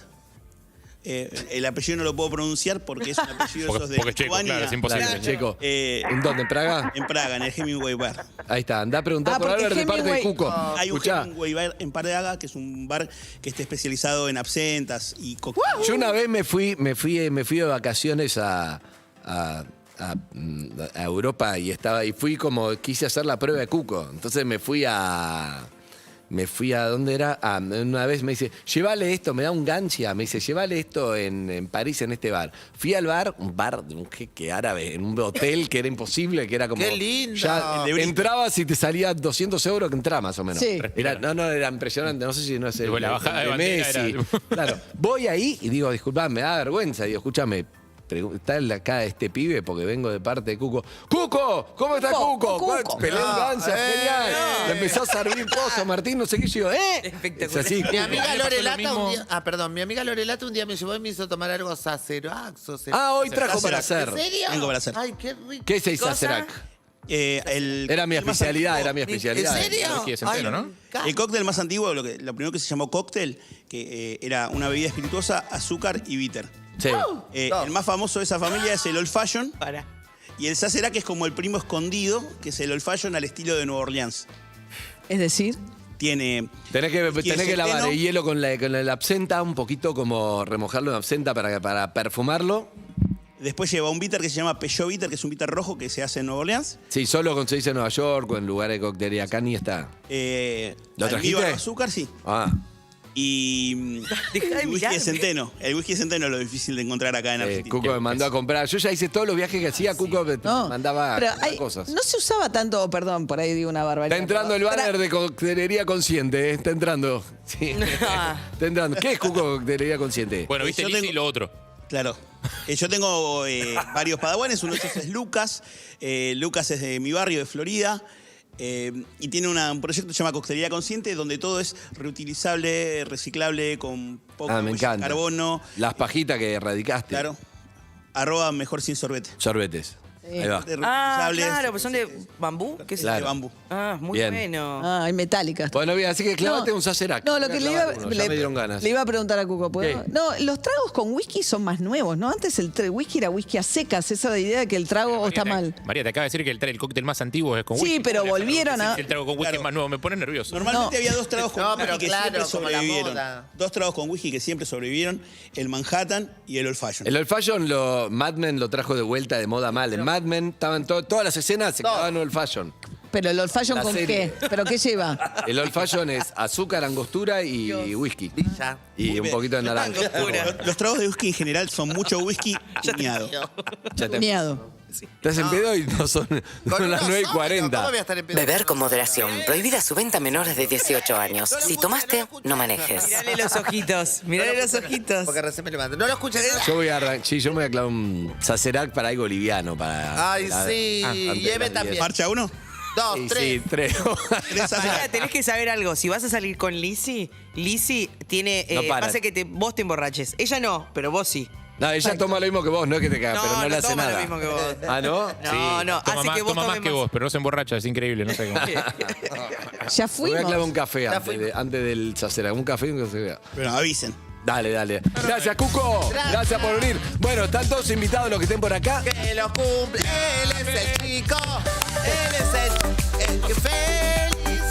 El apellido no lo puedo pronunciar porque es un apellido
Porque-
esos de
porque es checo,
Lituania.
claro, es imposible.
Claro, checo.
Eh,
¿En dónde? ¿En Praga?
En Praga, en el Hemingway Bar.
Ahí está, anda a preguntar por
porque
Albert de parte de
Hemingway-
Cuco.
Hay un
Escuchá,
Hemingway Bar en Praga, que es un bar que está especializado en absentas y cócteles.
yo una vez me fui de vacaciones a Europa y fui como, quise hacer la prueba de Cuco. Entonces me fui a ¿dónde era? Una vez me dice, llévale esto, me da un gancia, me dice, llévale esto en París, en este bar. Fui al bar, un bar de un jeque árabe, en un hotel que era imposible, que era como...
¡Qué lindo!
Ya entrabas y te salía 200 euros que entraba más o menos.
Sí.
Era impresionante, no sé si no es el
La bajada de
de
bandera
Messi.
era-
Claro, voy ahí y digo, disculpame, me da vergüenza. Digo, escúchame, está acá este pibe porque vengo de parte de Cuco. ¡Cuco! ¿Cómo está Cuco?
Cuco.
Pelé un danza, genial. Le empezó a servir pozo, Martín, no sé qué. Yo,
Espectacular.
Es así,
Mi
Cuco.
amiga
A mí me pasó lo
Lorelata
mismo.
un día, mi amiga Lorelata un día me llevó y me hizo tomar algo Sacerac.
Ah, hoy trajo para
Sacerac.
hacer.
¿En serio?
Vengo para hacer.
Ay, qué rico.
¿Qué es el
¿Cosa?
Sacerac?
Era
mi especialidad, era mi especialidad.
¿En serio?
Whisky de centeno, ¿no?
El cóctel más antiguo, lo primero que se llamó cóctel, que era una bebida espirituosa, azúcar y bitter.
Sí.
El más famoso de esa familia es el Old Fashion.
Para.
Y el Sacerac es como el primo escondido, que es el Old Fashion al estilo de Nueva Orleans.
Es decir,
Tiene...
Tenés que
whisky
lavar
centeno.
el hielo con la absenta, un poquito como remojarlo en absenta para perfumarlo.
Después lleva un bitter que se llama Peugeot Bitter, que es un bitter rojo que se hace en Nueva Orleans.
Sí, solo conseguís en Nueva York o en lugares de coctelería. Acá ni está. ¿Lo trajiste?
almíbar o azúcar, sí.
Ah.
Y
Deja de
el whisky de
mirarme.
centeno. El whisky de centeno es lo difícil de encontrar acá en Argentina.
Cuco me mandó a comprar. Yo ya hice todos los viajes que hacía. Cuco me
no.
mandaba
Pero
cosas.
no se usaba tanto, perdón, por ahí digo una barbaridad.
Está entrando el
pero
banner de coctelería consciente, Está entrando. Sí. Está entrando. ¿Qué es Cuco Coctelería Consciente?
Bueno, viste
Yo
Lizzy
tengo-
y lo otro.
Claro. Yo tengo varios padawanes. Uno de ellos es Lucas. Lucas es de mi barrio, de Florida. Y tiene un proyecto que se llama Coctelería Consciente, donde todo es reutilizable, reciclable, con poco
Me
huella de
encanta.
carbono.
Las pajitas que erradicaste.
Claro. @ mejor sin sorbete.
Sorbetes. Ahí va.
Ah,
Reutilizables,
claro, pues son de bambú. ¿Qué es
Claro.
de bambú.
Ah, muy
Bien.
bueno.
Ah, hay metálicas.
Bueno, bien, así que clávate
No.
un Sacerac.
No, lo que le iba,
Ya me dieron ganas.
le iba a preguntar a Cuco, ¿puedo?
¿Qué?
No, los tragos con whisky son más nuevos, ¿no? Antes el whisky era whisky a secas, esa idea de que el trago está mal.
María, te acaba de decir que el cóctel más antiguo es con
Sí,
whisky.
pero
¿Cómo le haces
volvieron a-
El trago con whisky
Claro.
es más nuevo, me pone nervioso.
Normalmente
No.
había dos tragos con
No,
whisky
pero
que
claro,
siempre
como la
sobrevivieron.
moda.
Dos tragos con whisky que siempre sobrevivieron: el Manhattan y el Old Fashion.
El Old Fashion, Mad Men lo trajo de vuelta de moda mal. En Mad Men estaban todas las escenas se quedaban en Old Fashion.
Pero el old fashion
La
con
serie.
qué? ¿Pero qué lleva?
El Old Fashion es azúcar, angostura y whisky.
Brilla.
Y un poquito de naranja.
Los tragos de whisky en general son mucho whisky tuneado.
Ya te
Miado.
estás en pedo y no son las 9:40.
¿Cómo voy a estar en pedo?
Beber con moderación. Prohibida su venta a menores de 18 años. Si tomaste, no manejes.
Mirale los ojitos. Mirale los ojitos.
Porque recién me levanto. No lo escuché.
Yo voy a yo me voy a clavar un Sacerac para algo liviano.
Ay, sí.
antes
Y
de
Eve
las
también.
10.
¿Marcha uno?
2,
Sí,
3.
sí, 3.
Ahora, tenés que saber algo. Si vas a salir con Lizzy tiene.
No para.
Pasa que vos te emborraches. Ella no, pero vos sí.
No, ella toma lo mismo que vos, no es que te caga, pero no le hace
toma
nada.
lo mismo que vos.
¿Ah, no?
No,
Toma
hace
más,
que vos
toma más
tomes
que
más.
vos, pero no se emborracha, es increíble, no sé cómo.
Ya
Me voy a
fuimos.
clavar un café antes del Sacerac. Un café y un café.
Bueno, avisen.
Dale. Gracias, Cuco. Gracias por venir. Bueno, están todos invitados los que estén por acá.
Que lo cumple. Él es el chico. Él es el que feliz.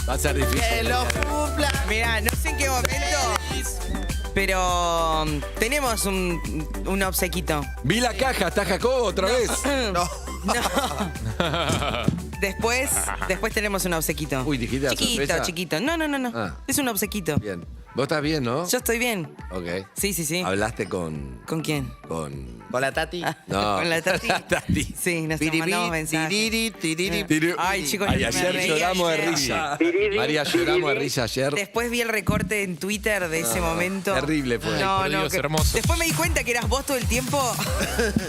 Va a ser difícil.
Que lo cumpla.
Mirá, no sé en qué momento, pero tenemos un obsequito.
Vi la caja, ¿está Jacobo otra vez?
No.
Después tenemos un obsequito.
Uy, dijiste la sorpresa.
Chiquito. No.
Ah.
Es un obsequito.
Bien. Vos estás bien, ¿no?
Yo estoy bien.
Ok.
Sí.
¿Hablaste con...?
¿Con quién?
Con...
Con la Tati.
No.
¿Con la Tati?
Tati.
Sí, nos mandamos mensajes. Ay, chicos,
Ay,
me
ayer
reí
lloramos de
ayer.
risa. María, lloramos de risa ayer.
Después vi el recorte en Twitter de ese momento.
Terrible fue.
No,
Ay, por Dios,
que-
hermoso.
Después me di cuenta que eras vos todo el tiempo.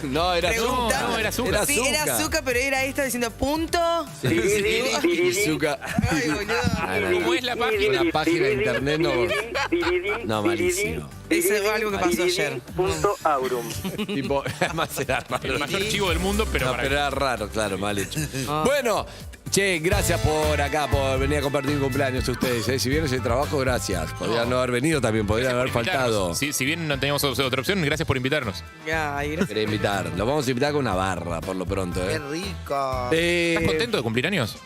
No, era
Pregunta.
No, era azúcar.
Sí, era azúcar, pero era esta diciendo punto.
Azúcar.
Ay, boludo.
¿Cómo es la página?
Una página de internet no, malísimo.
Eso es algo que pasó ayer.
Tipo, además era raro.
El mayor chivo del mundo, pero
No,
para
pero era raro, claro, mal hecho. Bueno, Che, gracias por acá, por venir a compartir un cumpleaños ustedes. Si vieron ese trabajo, gracias. Podrían no haber venido también, podrían haber faltado.
Si bien no teníamos otra opción, gracias por invitarnos.
Quería invitar. Los vamos a invitar con una barra, por lo pronto.
¡Qué rico!
¿Estás contento de cumplir años?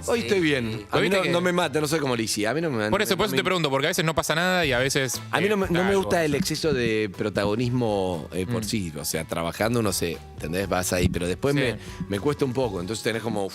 Hoy estoy bien. A mí no me mata, no soy como Lizzy. A mí no me
Por eso te pregunto, porque a veces no pasa nada y a veces.
A mí no me gusta el exceso de protagonismo por sí. O sea, trabajando, no sé, ¿entendés? Vas ahí, pero después me cuesta un poco. Entonces tenés como.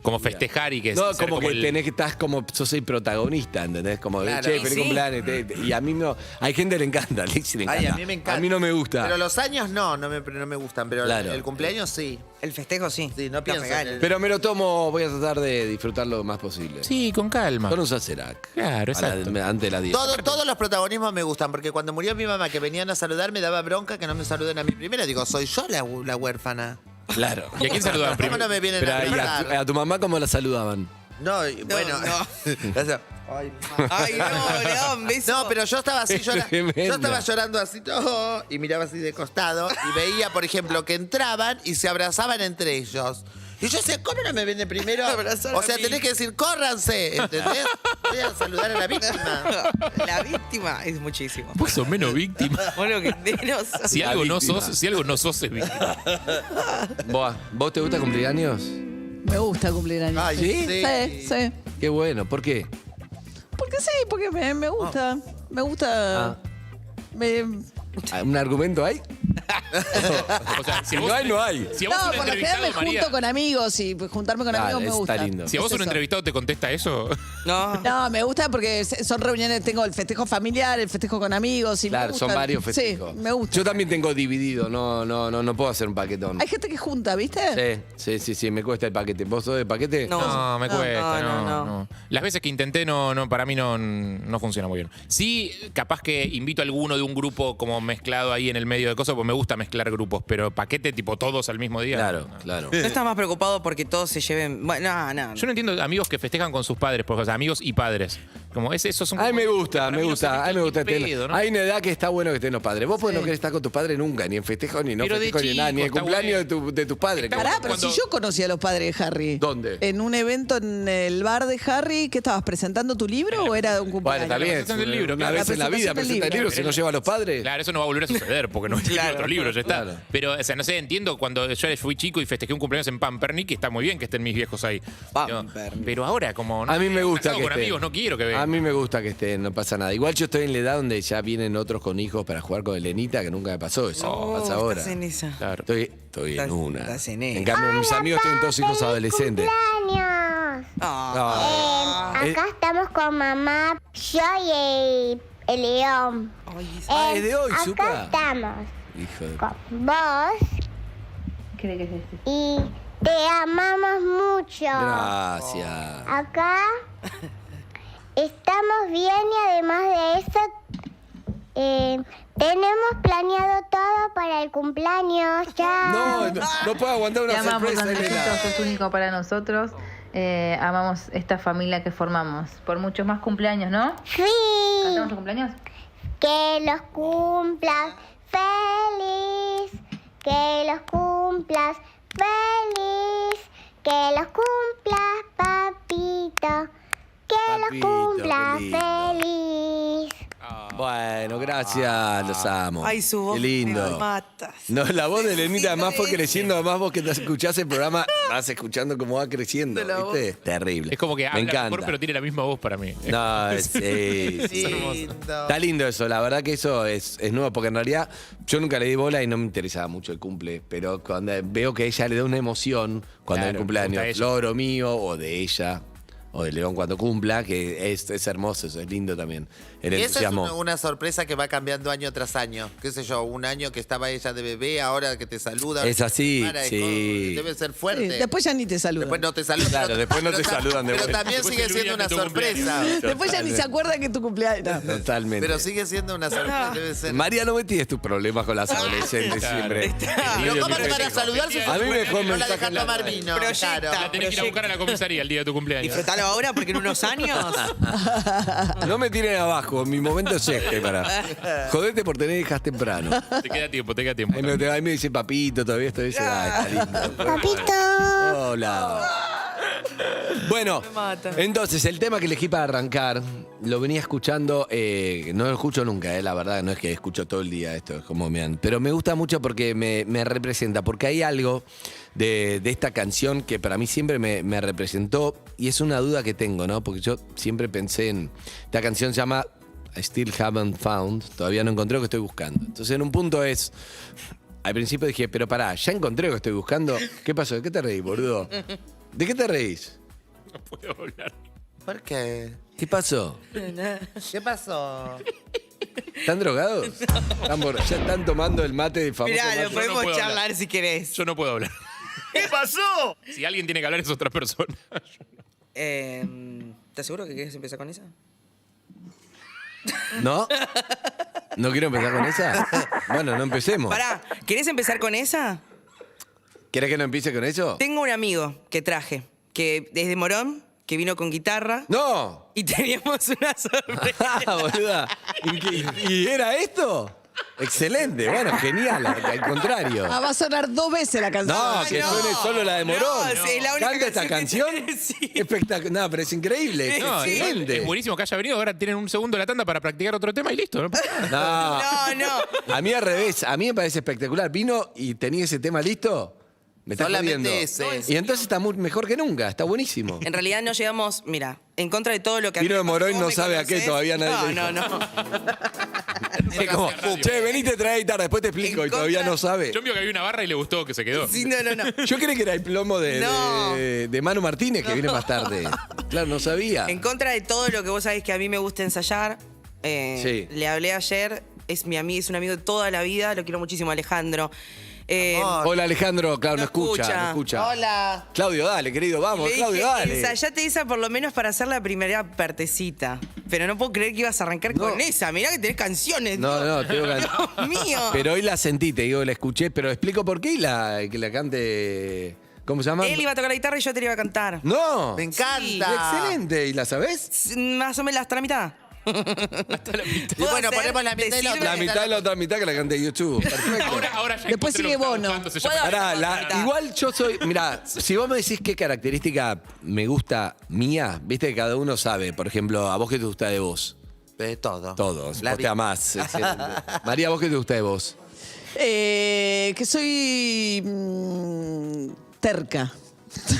Como festejar y que
no, como que tenés que estás como sos el protagonista, ¿entendés? Como
Claro.
che,
Sí,
feliz
sí.
cumpleaños. Y a mí no. Hay gente que le encanta, a Lizzy le encanta.
Ay, a mí me encanta.
A mí no me gusta.
Pero los años no me gustan, pero
Claro.
el cumpleaños sí.
El festejo sí.
Sí, no pienso en el...
Pero me lo tomo, voy a tratar de disfrutarlo lo más posible.
Sí, con calma.
Con un Sacerac.
Claro, exacto.
Antes de la 10.
Todos los protagonismos me gustan, porque cuando murió mi mamá, que venían a saludar, me daba bronca que no me saluden a mí primero. Digo, soy yo la huérfana.
Claro.
¿Y a quién saludaban
¿Cómo
primero?
no me vienen
Pero
a
¿y
saludar?
a tu mamá cómo la saludaban?
No, bueno. Eso.
Ay, no, le daban besos.
No, pero yo estaba así llorando.
Tremenda.
Yo estaba llorando así todo y miraba así de costado y veía, por ejemplo, que entraban y se abrazaban entre ellos. Y yo decía, ¿cómo no me viene primero?
Abrazar
O
a
sea,
mí.
tenés que decir, córranse, ¿entendés? Voy a saludar a la víctima.
La víctima es muchísimo.
Vos sos menos víctima.
Vos lo que menos.
Si algo no sos, es víctima.
¿Vos te gusta cumplir años?
Me gusta cumplir años.
Ay,
Sí, sí.
Qué bueno, ¿por qué?
Porque sí, porque me gusta. Me gusta.
¿Un argumento hay?
O sea, si a
No
vos,
hay, no hay.
Si a vos
No,
un
por lo general me
entrevistado, María,
junto con amigos y pues, juntarme con amigos me
está
gusta.
lindo.
si a vos
Es
un
eso.
entrevistado te contesta eso,
No.
No, me gusta porque son reuniones, tengo el festejo familiar, el festejo con amigos y me
Claro, son
gusta.
varios festejos.
Sí, me gusta.
Yo también tengo dividido, no puedo hacer un paquetón.
Hay gente que junta, ¿viste?
Sí, me cuesta el paquete. ¿Vos sos de paquete?
no, me cuesta,
no.
no. Las veces que intenté, para mí no funciona muy bien. Sí, capaz que invito a alguno de un grupo como mezclado ahí en el medio de cosas, pues me gusta mezclar grupos, pero paquete tipo todos al mismo día.
Claro.
¿No estás más preocupado porque todos se lleven? Bueno, no.
Yo no entiendo amigos que festejan con sus padres, porque, o sea, amigos y padres. Como esos son
A mí
como-
me gusta,
para
me
mí no
gusta.
se
A mí me gusta.
mezclan ni pedo, ¿no?
Hay una edad que está bueno que estén los padres. Vos no querés estar con tus padres nunca, ni en festejo, ni no
Pero de
festejo, ni nada, ni en
chico, está
cumpleaños de tus padres.
Está
Pará,
bueno
pero
cuando-
si yo conocí a los padres de Harry.
¿Dónde?
En un evento en el bar de Harry, ¿qué estabas presentando tu libro o era un
Bueno,
cumpleaños?
está bien.
presentación del libro,
Una
claro.
vez en la
La
vida
presentación
presenta el
del
libro,
libro.
si no lleva a los padres.
Claro, eso no va a volver a suceder porque no es otro libro, ya está.
Claro.
Pero, o sea, no sé, entiendo cuando yo fui chico y festejé un cumpleaños en Pampernick, que está muy bien que estén mis viejos ahí.
Pampernick.
Pero ahora, como no
A mí me gusta
casado
que
con
estén.
amigos, no quiero que vengan.
A mí me gusta que estén, no pasa nada. Igual yo estoy en la edad donde ya vienen otros con hijos para jugar con Elenita, que nunca me pasó eso. pasa ahora.
Estás en esa.
Claro.
Estoy en una.
estás en esa.
En cambio, mis amigos tienen todos hijos adolescentes.
¡Cumpleaños! Acá estamos con mamá, yo y el león.
Es de hoy,
acá
Zucca.
estamos
Hijo de...
con vos y te amamos mucho.
Gracias.
Acá estamos bien y además de eso tenemos planeado todo para el cumpleaños. Chao.
No puedo aguantar una
Te amamos,
sorpresa,
Andresito,
Elena.
sos único para nosotros. Amamos esta familia que formamos. Por muchos más cumpleaños, ¿no?
Sí.
¿Cantamos tu cumpleaños?
Que los cumplas feliz. Que los cumplas feliz. Que los cumplas, papito. Que los
Papito,
cumplas
qué lindo.
feliz.
Bueno, gracias, los amo.
Ay, su voz
Qué
me
lindo.
matas.
No, la voz de Elenita además fue creciendo, además vos que te escuchás el programa, vas escuchando cómo va creciendo, ¿viste? Terrible.
Es como que
me
habla
encanta.
mejor, pero tiene la misma voz para mí.
No, sí.
Es hermoso.
Está lindo eso, la verdad que eso es nuevo, porque en realidad yo nunca le di bola y no me interesaba mucho el cumple, pero cuando veo que ella le da una emoción cuando hay un
Claro,
cumpleaños,
le gusta a ella.
logro mío o de ella, o de León cuando cumpla, que es hermoso, eso es lindo también. El
Y eso es
entusiasmo.
una sorpresa que va cambiando año tras año. Qué sé yo, un año que estaba ella de bebé, ahora que te saluda.
Es así,
Para,
sí.
Debe ser fuerte.
Sí, después ya ni te saludan.
Después no te saludan.
Claro, después no te saludan de
Pero
vuelta.
también
Después
sigue
te
siendo una
olvidan de tu
sorpresa.
Después ya ni se acuerda que es tu cumpleaños. No.
Totalmente.
Pero sigue siendo una sorpresa. Debe ser.
María, no me tienes tus problemas con las adolescentes
Claro.
siempre.
Pero ¿cómo te van a saludar si
A mí me dejó
no la
mensaje
dejas
en la
tomar
radio.
vino?
Proyecta.
Claro.
La tenés que ir a buscar a la comisaría el día de tu cumpleaños.
Disfrutalo ahora porque en unos años.
No me tiren abajo, mi momento es este para. Jodete por tener hijas temprano.
Te queda tiempo, te queda tiempo.
Ahí me dice papito, todavía estoy ese. Está lindo.
Papito.
Hola. Bueno, entonces el tema que elegí para arrancar, lo venía escuchando, no lo escucho nunca, la verdad, no es que escucho todo el día esto, es como me han. Pero me gusta mucho porque me representa, porque hay algo de esta canción que para mí siempre me representó y es una duda que tengo, ¿no? Porque yo siempre pensé en. Esta canción se llama I Still Haven't Found, todavía no encontré lo que estoy buscando. Entonces en un punto es. Al principio dije, pero pará, ya encontré lo que estoy buscando. ¿Qué pasó? ¿De qué te reís, boludo? ¿De qué te reís?
No puedo hablar.
¿Por qué?
¿Qué pasó?
¿Qué pasó?
¿Están drogados? ¿Ya están tomando el mate de famoso?
Mirá, lo
mate?
podemos
puedo
charlar
hablar.
si querés.
Yo no puedo hablar.
¿Qué pasó?
Si alguien tiene que hablar es otra persona.
¿Estás seguro que querés empezar con esa?
¿No? ¿No quiero empezar con esa? Bueno, no empecemos.
Pará, ¿querés empezar con esa?
¿Querés que no empiece con eso?
Tengo un amigo que traje, que desde Morón, que vino con guitarra.
¡No!
Y teníamos una sorpresa.
Boluda. ¿Y era esto? Excelente, bueno, genial, al contrario.
Va a sonar 2 veces la canción.
No, que suene solo la de Morón.
No, sí, la única
¿Canta esta canción? Espectacular. No, pero es increíble.
No,
excelente.
es buenísimo que haya venido. Ahora tienen un segundo de la tanda para practicar otro tema y listo. ¿No?
No. A mí al revés, a mí me parece espectacular. Vino y tenía ese tema listo. Me está jodiendo. Y entonces está mejor que nunca, está buenísimo.
En realidad no llegamos, mira, en contra de todo lo que...
Vino de Morón y no sabe a qué, todavía nadie le dijo.
No.
Es como, che, venite a traer guitarra, después te explico y todavía no sabe.
Yo vio que había una barra y le gustó que se quedó.
Sí, no.
Yo creí que era el plomo de Manu Martínez, que viene más tarde. Claro, no sabía.
En contra de todo lo que vos sabés que a mí me gusta ensayar,
Sí.
le hablé ayer, es un amigo de toda la vida, lo quiero muchísimo, Alejandro.
Hola Alejandro, claro, no escucha.
Hola.
Claudio, dale, querido, vamos,
Le
Claudio,
dije,
dale.
ensayate esa por lo menos para hacer la primera partecita. Pero no puedo creer que ibas a arrancar con esa. Mirá que tenés canciones.
No, tengo que...
Dios mío.
Pero hoy la sentí, te digo, la escuché, pero explico por qué y que la cante. ¿Cómo se llama?
Él iba a tocar la guitarra y yo te la iba a cantar.
¡No!
Me encanta.
Sí.
Excelente, ¿y la sabés?
Más o menos hasta la mitad.
Y bueno, ponemos la mitad y la otra.
La mitad y la otra mitad que la cante YouTube. Perfecto.
Ahora ya
Después
encontré
sigue
lo que
Bono.
estaba buscando, se llama-
Pará, igual yo soy. Mirá, si vos me decís qué característica me gusta mía, viste que cada uno sabe. Por ejemplo, ¿a vos qué te gusta de vos?
Todo.
Todos.
La
Vos te
vida.
amás. Excelente. María, ¿vos qué te gusta de vos?
Que soy terca.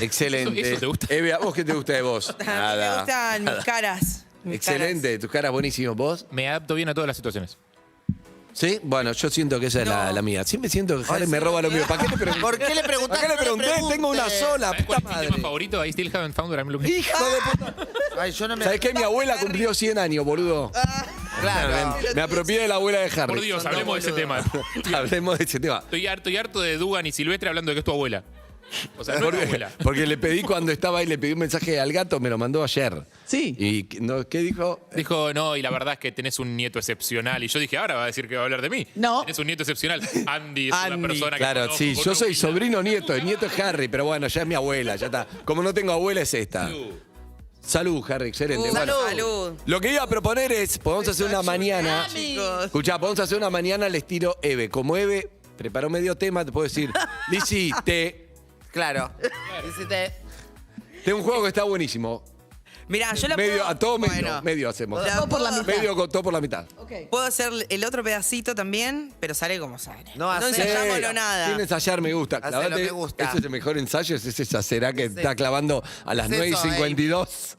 Excelente.
¿Eso te gusta?
Eve, ¿a vos qué te gusta de vos?
A mí me gustan mis caras.
Excelente, tus caras buenísimos. ¿Vos?
Me adapto bien a todas las situaciones.
¿Sí? Bueno, yo siento que esa es la mía. Siempre siento que Harry me roba lo mío. ¿Para qué le pregunté?
¿Por qué le preguntaste?
¿Para qué le pregunté? Tengo una sola,
¿Sabes
puta
cuál es mi
madre.
tema favorito? I Still Haven't Found What I'm Looking For.
¡Hijo de puta!
Ay, yo no me...
¿Sabes qué? Mi abuela cumplió 100 años, boludo.
Claro.
Me apropié de la abuela de Harry.
Por Dios, hablemos de ese tema.
Hablemos de ese tema.
Estoy harto de Dugan y Silvestre hablando de que es tu abuela. O sea, no es tu abuela.
Porque le pedí cuando estaba ahí, le pedí un mensaje al gato, me lo mandó ayer.
Sí.
¿Y qué dijo?
Dijo, no, y la verdad es que tenés un nieto excepcional. Y yo dije, ahora va a decir que va a hablar de mí.
No.
Tenés un nieto excepcional. Andy es una persona que
Claro,
conozco,
sí,
con
yo
una
soy
humildad.
sobrino nieto, el nieto es Harry, pero bueno, ya es mi abuela, ya está. Como no tengo abuela es esta. Salud, Harry, excelente. Bueno,
Salud.
lo que iba a proponer es, podemos hacer una mañana.
Chicos.
Escuchá, podemos hacer una mañana al estilo Eve. Como Eve preparó medio tema, te puedo decir, Lizzy,
Claro. Hiciste...
tengo un juego que está buenísimo.
Mirá, yo la
Medio,
puedo...
a todo medio,
Bueno,
medio hacemos.
La
por la
puedo-
mitad.
Medio con todo por la mitad.
Puedo hacer el otro pedacito también, pero sale como sale.
No, hacé-
ensayámoslo nada.
Sin ensayar me gusta.
Hacé
Clavate,
lo que gusta.
ese es el mejor ensayo, es ese será que está clavando a las
Es eso,
9:52.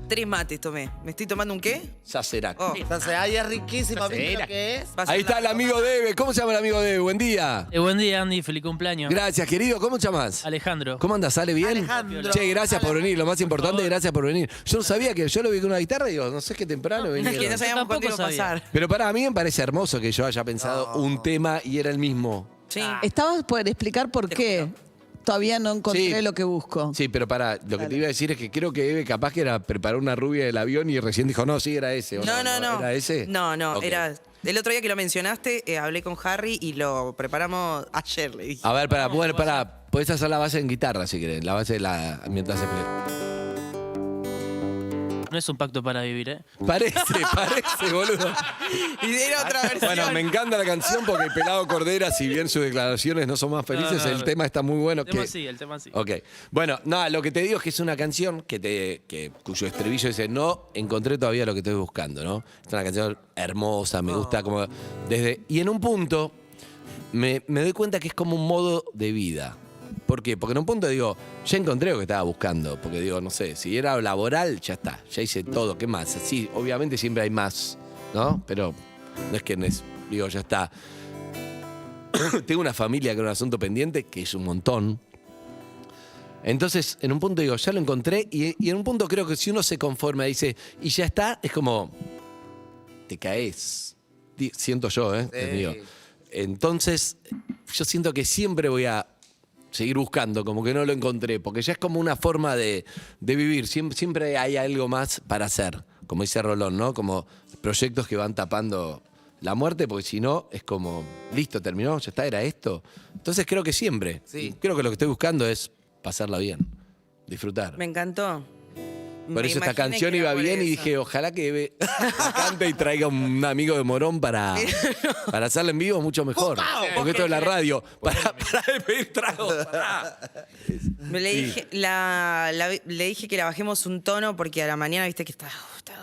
3 mates tomé. ¿Me estoy tomando un qué?
Sacerac.
Oh.
Entonces, ay, es riquísimo. ¿Viste lo que es?
Vas a
Ahí está el amigo de Eve. ¿Cómo se llama el amigo de Eve? Buen día.
Buen día, Andy. Feliz cumpleaños.
Gracias, querido. ¿Cómo te llamas?
Alejandro.
¿Cómo andas? ¿Sale bien?
Alejandro.
Che, gracias por venir. Lo más importante, gracias por venir. Yo no sabía que yo lo vi con una guitarra y digo, no sé qué temprano
Es que no
vinieron.
sabíamos cuándo iba a
tampoco
pasar.
Pero para mí me parece hermoso que yo haya pensado un tema y era el mismo.
Sí.
Estabas por explicar por qué. Todavía no encontré
Sí.
lo que busco.
Sí, pero para, lo que te iba a decir es que creo que Eve capaz que era preparar una rubia del avión y recién dijo, no, sí, era ese. ¿o
No.
¿Era ese?
No,
Ok.
era... El otro día que lo mencionaste, hablé con Harry y lo preparamos ayer, le dije.
A ver, podés hacer la base en guitarra si querés, la base mientras se
No es un pacto para vivir, ¿eh?
Parece, boludo.
Y era otra versión.
Bueno, me encanta la canción porque el Pelado Cordera, si bien sus declaraciones no son más felices,
No.
el tema está muy bueno.
El tema sí.
Ok. Bueno, nada, lo que te digo es que es una canción cuyo estribillo dice, no encontré todavía lo que estoy buscando, ¿no? Es una canción hermosa, me gusta como y en un punto me doy cuenta que es como un modo de vida. ¿Por qué? Porque en un punto digo, ya encontré lo que estaba buscando. Porque digo, no sé, si era laboral, ya está. Ya hice todo. ¿Qué más? Sí, obviamente siempre hay más, ¿no? Pero no es que digo, ya está. Tengo una familia con un asunto pendiente, que es un montón. Entonces, en un punto digo, ya lo encontré. Y en un punto creo que si uno se conforma y dice, y ya está, es como, te caes. Siento yo, ¿eh?
Sí.
Es mío. Entonces, yo siento que siempre voy a seguir buscando, como que no lo encontré, porque ya es como una forma de vivir. Siempre hay algo más para hacer, como dice Rolón, ¿no? Como proyectos que van tapando la muerte, porque si no, es como, listo, terminó, ya está, era esto. Entonces creo que siempre, creo que lo que estoy buscando es pasarla bien, disfrutar.
Me encantó.
Por eso esta canción iba bien y dije, ojalá que la cante y traiga un amigo de Morón para hacerla en vivo mucho mejor. Porque esto es la radio. Para pedir tragos.
Le dije que la bajemos un tono porque a la mañana viste que está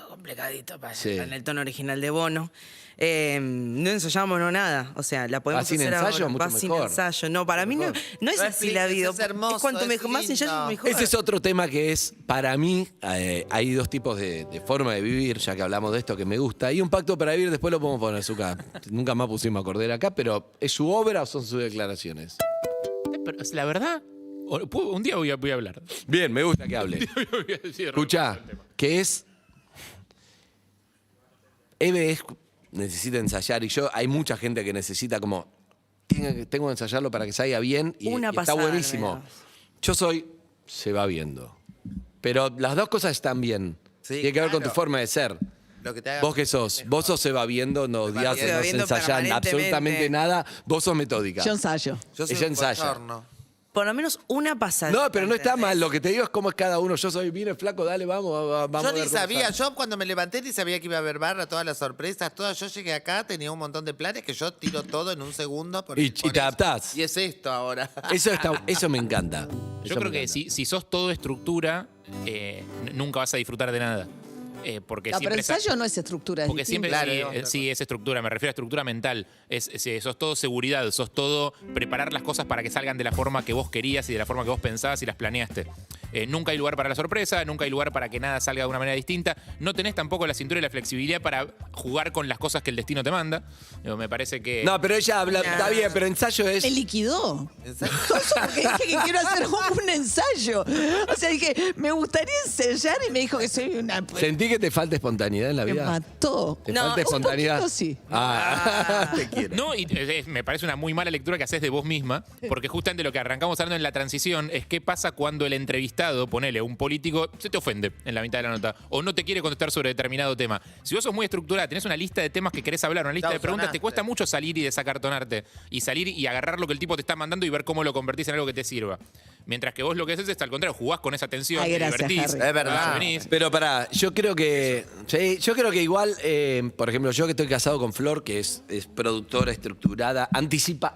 complicadito para en el tono original de Bono. No ensayamos nada, o sea, la podemos
sin
hacer
ensayo,
ahora.
mucho
sin
mejor.
ensayo. No, para mí no es así la vida.
Es hermoso,
es cuanto
es
más ensayo, mejor.
Ese es otro tema que es, para mí, hay dos tipos de forma de vivir, ya que hablamos de esto que me gusta. Hay un pacto para vivir, después lo podemos poner, Zucca. Nunca más pusimos a Cordera acá, pero ¿es su obra o son sus declaraciones?
Pero, la verdad, un día voy a hablar.
Bien, me gusta que hable. Escuchá, que es... Eve necesita ensayar y hay mucha gente que necesita como, tengo que ensayarlo para que salga bien y está buenísimo. Yo se va viendo. Pero las dos cosas están bien.
Sí,
tiene que ver con tu
claro.
forma de ser.
Lo que te haga
¿Vos qué sos? Vos sos se va viendo, no odias, no ensayás absolutamente nada. Vos sos metódica.
Yo ensayo.
Yo soy
Ella
un
ensaya.
bochorno.
Por lo menos una pasada.
No, pero no está mal. Lo que te digo es cómo es cada uno. Yo soy bien flaco, dale, vamos
Yo
a ver
ni
cómo
sabía,
sale.
yo cuando me levanté ni sabía que iba a haber barra, todas las sorpresas, todas. Yo llegué acá, tenía un montón de planes que yo tiro todo en un segundo.
Y te adaptás.
Y es esto ahora.
Eso me encanta.
Yo creo que si sos todo estructura, nunca vas a disfrutar de nada. Porque
No, pero
siempre
ensayo no es estructura. Es
Porque
distinto.
siempre sí, es estructura, me refiero a estructura mental. Sos todo seguridad, sos todo preparar las cosas para que salgan de la forma que vos querías y de la forma que vos pensabas y las planeaste. Nunca hay lugar para la sorpresa, nunca hay lugar para que nada salga de una manera distinta. No tenés tampoco la cintura y la flexibilidad para jugar con las cosas que el destino te manda. Me parece que...
No, pero ella habla, está bien, pero ensayo es...
Me liquidó. Porque dije que quiero hacer un ensayo. O sea, dije, me gustaría ensayar y me dijo que soy una...
¿Sentí que te falta espontaneidad en la
Me
vida?
mató.
¿Te falta espontaneidad?
Un poquito sí.
Te quiero.
No, y me parece una muy mala lectura que haces de vos misma, porque justamente lo que arrancamos hablando en la transición es qué pasa cuando el entrevistado, ponele, un político, se te ofende en la mitad de la nota, o no te quiere contestar sobre determinado tema. Si vos sos muy estructurada, tenés una lista de temas que querés hablar, una lista de preguntas, te cuesta mucho salir y desacartonarte, y salir y agarrar lo que el tipo te está mandando y ver cómo lo convertís en algo que te sirva. Mientras que vos lo que haces es al contrario, jugás con esa tensión, te divertís.
Es verdad.
venís.
Pero pará, yo creo que igual, por ejemplo, yo que estoy casado con Flor, que es productora estructurada, anticipa.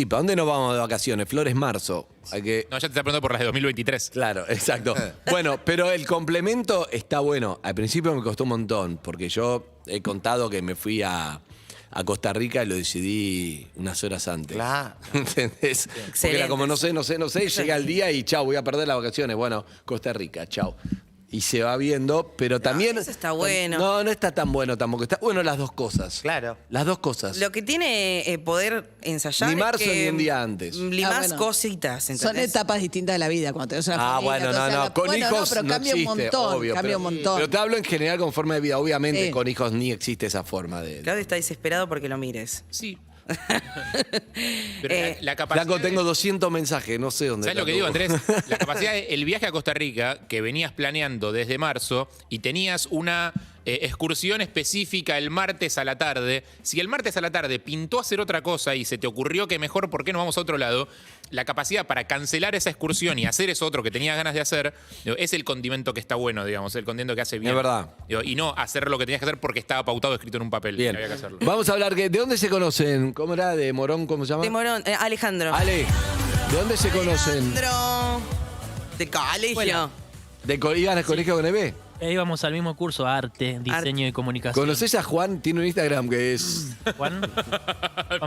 ¿Dónde nos vamos de vacaciones? Flor es marzo. Hay que...
No, ya te está preguntando por las de 2023.
Claro, exacto. Bueno, pero el complemento está bueno. Al principio me costó un montón, porque yo he contado que me fui a Costa Rica y lo decidí unas horas antes.
Claro.
¿Entendés? Porque era como no sé, llega el día y chau, voy a perder las vacaciones. Bueno, Costa Rica, chau. Y se va viendo, pero también...
Eso está bueno.
No está tan bueno tampoco. Está bueno las dos cosas.
Claro.
Las dos cosas.
Lo que tiene poder ensayar
Ni
es
marzo
que
ni un día antes.
Limás
bueno.
cositas, ¿entendés?
Son etapas distintas de la vida. Cuando tenés una familia,
Bueno,
entonces
no. Con
bueno,
hijos
pero
no
cambia
existe,
un montón.
obvio.
Cambia un montón.
Pero te hablo en general con forma de vida. Obviamente
Sí.
con hijos ni existe esa forma de...
Claudio está desesperado porque lo mires.
Sí. Pero la capacidad...
Flaco, tengo 200 mensajes, no sé dónde...
¿Sabes lo que digo, Andrés? La capacidad del viaje a Costa Rica, que venías planeando desde marzo y tenías una excursión específica el martes a la tarde. Si el martes a la tarde pintó hacer otra cosa y se te ocurrió que mejor, ¿por qué no vamos a otro lado? La capacidad para cancelar esa excursión y hacer eso otro que tenías ganas de hacer, es el condimento que está bueno, digamos, el condimento que hace bien.
Es verdad.
Y no hacer lo que tenías que hacer porque estaba pautado escrito en un papel.
Bien.
Que había que hacerlo.
Vamos a hablar, ¿de dónde se conocen? ¿Cómo era? ¿De Morón? ¿Cómo se llama?
De Morón, Alejandro.
Ale, ¿de dónde se conocen?
Alejandro. De colegio.
Bueno.
¿Iban al colegio con Eve?
Íbamos al mismo curso, arte, diseño y comunicación.
¿Conoces a Juan? Tiene un Instagram que es...
¿Juan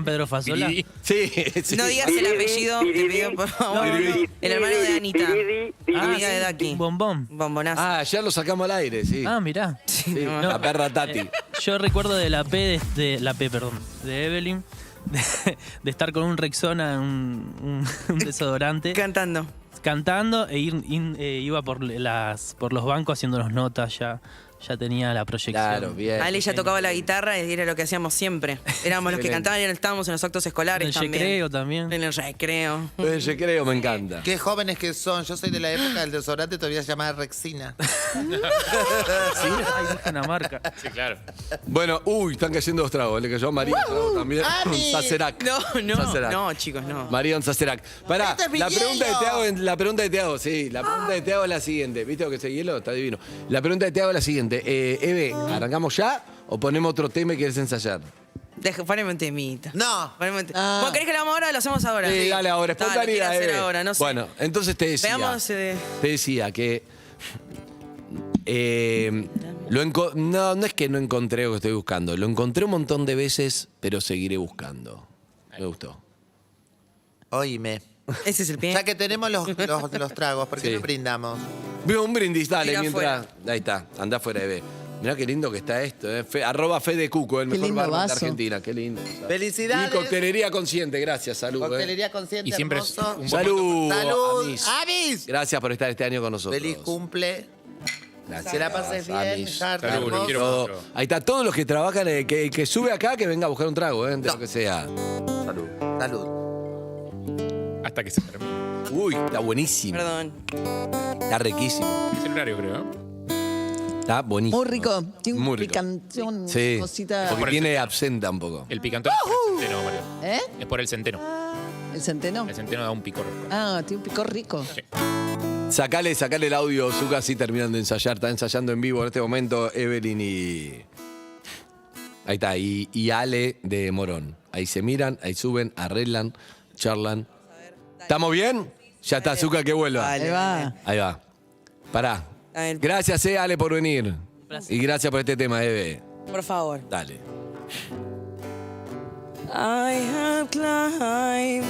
Pedro Fasola?
Sí, sí.
No digas el apellido, te pido por favor. El hermano de Anita. Amiga de Daki.
Bombón.
Bombonazo.
Ah, ya lo sacamos al aire, sí.
Ah, mirá.
Sí, la perra Tati.
Yo recuerdo de la P, de Evelyn, de estar con un Rexona, un desodorante. Cantando e iba por los bancos haciéndonos notas, ya tenía la proyección.
Claro, bien.
Ale ya tocaba la guitarra y era lo que hacíamos siempre. Éramos los que cantaban y estábamos en los actos escolares
En el
también.
recreo también.
En el recreo.
El recreo me encanta.
Qué jóvenes que son. Yo soy de la época del desodorante, todavía se llamaba Rexina.
Sí, hay una marca.
Sí, claro.
Bueno, están cayendo los tragos. Le cayó a María también.
¡Ani!
Sacerac.
No, chicos, no.
Marión Sacerac. Pará,
¡Este es mi
la pregunta
hielo!
de Te hago, sí. La pregunta de Te hago es la siguiente. ¿Viste lo que es el hielo? Está divino. La pregunta de Te hago es la siguiente. Eve, ¿arrancamos ya o ponemos otro tema y querés ensayar?
Poneme un temita.
No.
¿Vos querés que lo hagamos ahora o lo hacemos ahora?
Sí, dale ahora.
Dale, quiero
Espontaneidad,
hacer
Eve.
ahora, no sé.
Bueno, entonces te decía.
Veamos.
Te decía que... no es que no encontré lo que estoy buscando. Lo encontré un montón de veces, pero seguiré buscando. Me gustó.
Oíme.
Ese es el pie.
Ya que tenemos los tragos, ¿por qué
Sí.
no brindamos?
Veo un brindis, dale,
Tira
mientras... Ahí está, anda afuera, Eve. Mirá qué lindo que está esto, @ Fede Cuco, el
Qué
mejor
lindo
barman de
vaso.
Argentina. Qué lindo.
¡Felicidades!
Y coctelería consciente, gracias, salud.
Coctelería consciente,
Y siempre es
hermoso.
un
Salud.
¡Salud!
Amis.
¡Amis!
Gracias por estar este año con nosotros.
¡Feliz cumple!
Gracias.
Que la pases bien,
Amis.
Jarta,
Salud,
hermoso.
quiero
Todo.
mucho.
Ahí está, todos los que trabajan, que sube acá, que venga a buscar un trago, de lo que sea.
Salud. Salud.
Hasta que se termine.
Uy, está buenísimo.
Perdón.
Está riquísimo.
Es el horario, creo.
Está buenísimo.
Muy rico. Tiene un
Muy rico.
picantón,
Sí,
cosita.
porque tiene absenta un poco.
El picantón es por el centeno, Mario.
¿Eh?
Es por el centeno.
¿El centeno?
El centeno da un picor.
Ah, tiene un picor rico.
Sacale el audio, Zucca, así terminan de ensayar. Está ensayando en vivo en este momento Evelyn y... Ahí está, y Ale de Morón. Ahí se miran, ahí suben, arreglan, charlan. ¿Estamos bien? Ya está, Zucca, que vuelva.
Ahí va.
Ahí va. Pará.
A ver.
Gracias, Ale, por venir. Y gracias por este tema, Eve.
Por favor.
Dale.
I have climbed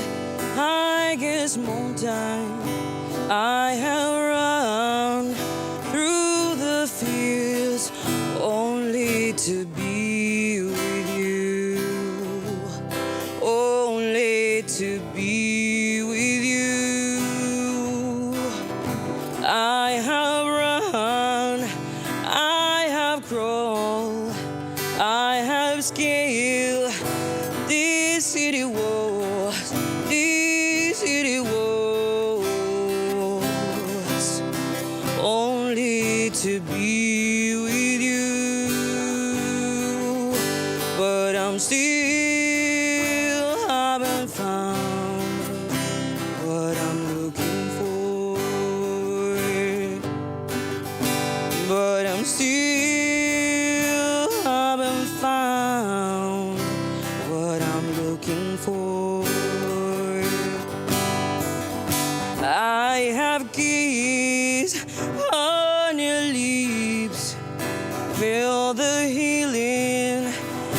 highest mountain. I have run through the fields only to be with you. Only to be with you. I have run, I have crawled, I have scaled these city walls, only to be with you. But I'm still haven't found what I'm looking for. But I'm still haven't found what I'm looking for. I have keys on your lips, feel the healing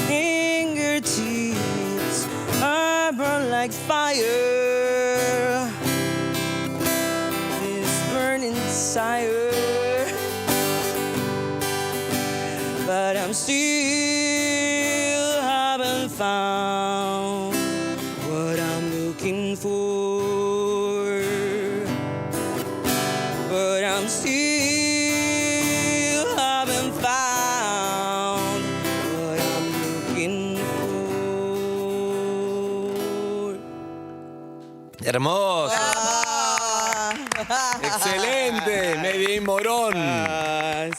fingertips. I burn like fire, this burning desire. But I'm still haven't found what I'm looking for. But I'm still haven't found what I'm looking for.
Hermoso. Excelente, Made in Morón.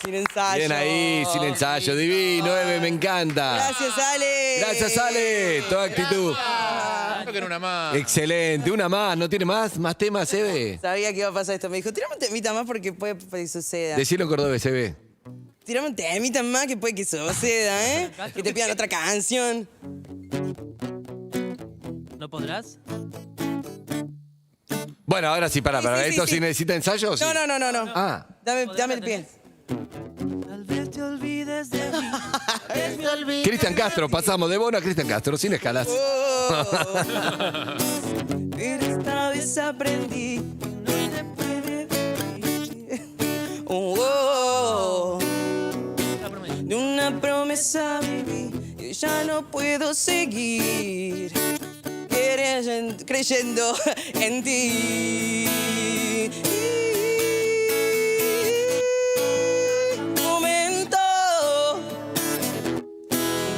Sin ensayo.
Bien ahí, sin ensayo. Divino, Eve, me encanta.
Gracias, Ale.
Gracias, Ale. Toda actitud.
Creo que era una más.
Excelente, una más. ¿No tiene más? ¿Más temas, Eve?
Sabía que iba a pasar esto. Me dijo, tirame un temita más porque puede que suceda.
Decilo en cordobés, Eve.
Tirame un temita más que puede que suceda, ¿eh? Que te pidan otra canción.
¿No podrás?
Bueno, ahora sí, para.
Sí,
¿Esto
sí.
sí necesita ensayo o sí?
No.
Ah.
Dame el pie.
Tal vez te olvides de mí.
Cristian Castro, pasamos de Bono a Cristian Castro, sin escalas.
Pero esta vez aprendí. No se puede vivir. De una promesa viví. Y ya no puedo seguir creyendo en ti. Momento,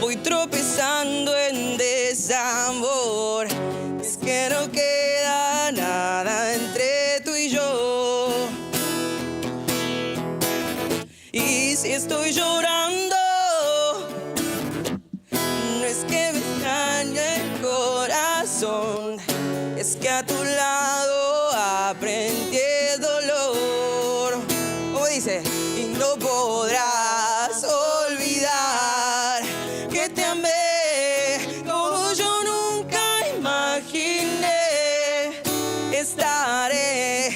voy tropezando en desamor. Es que no queda nada entre tú y yo. Y si estoy llorando, no es que me dañe el corazón, es que a tu lado aprendí el dolor. ¿Cómo dice? Y no podrás olvidar que te amé como yo nunca imaginé. Estaré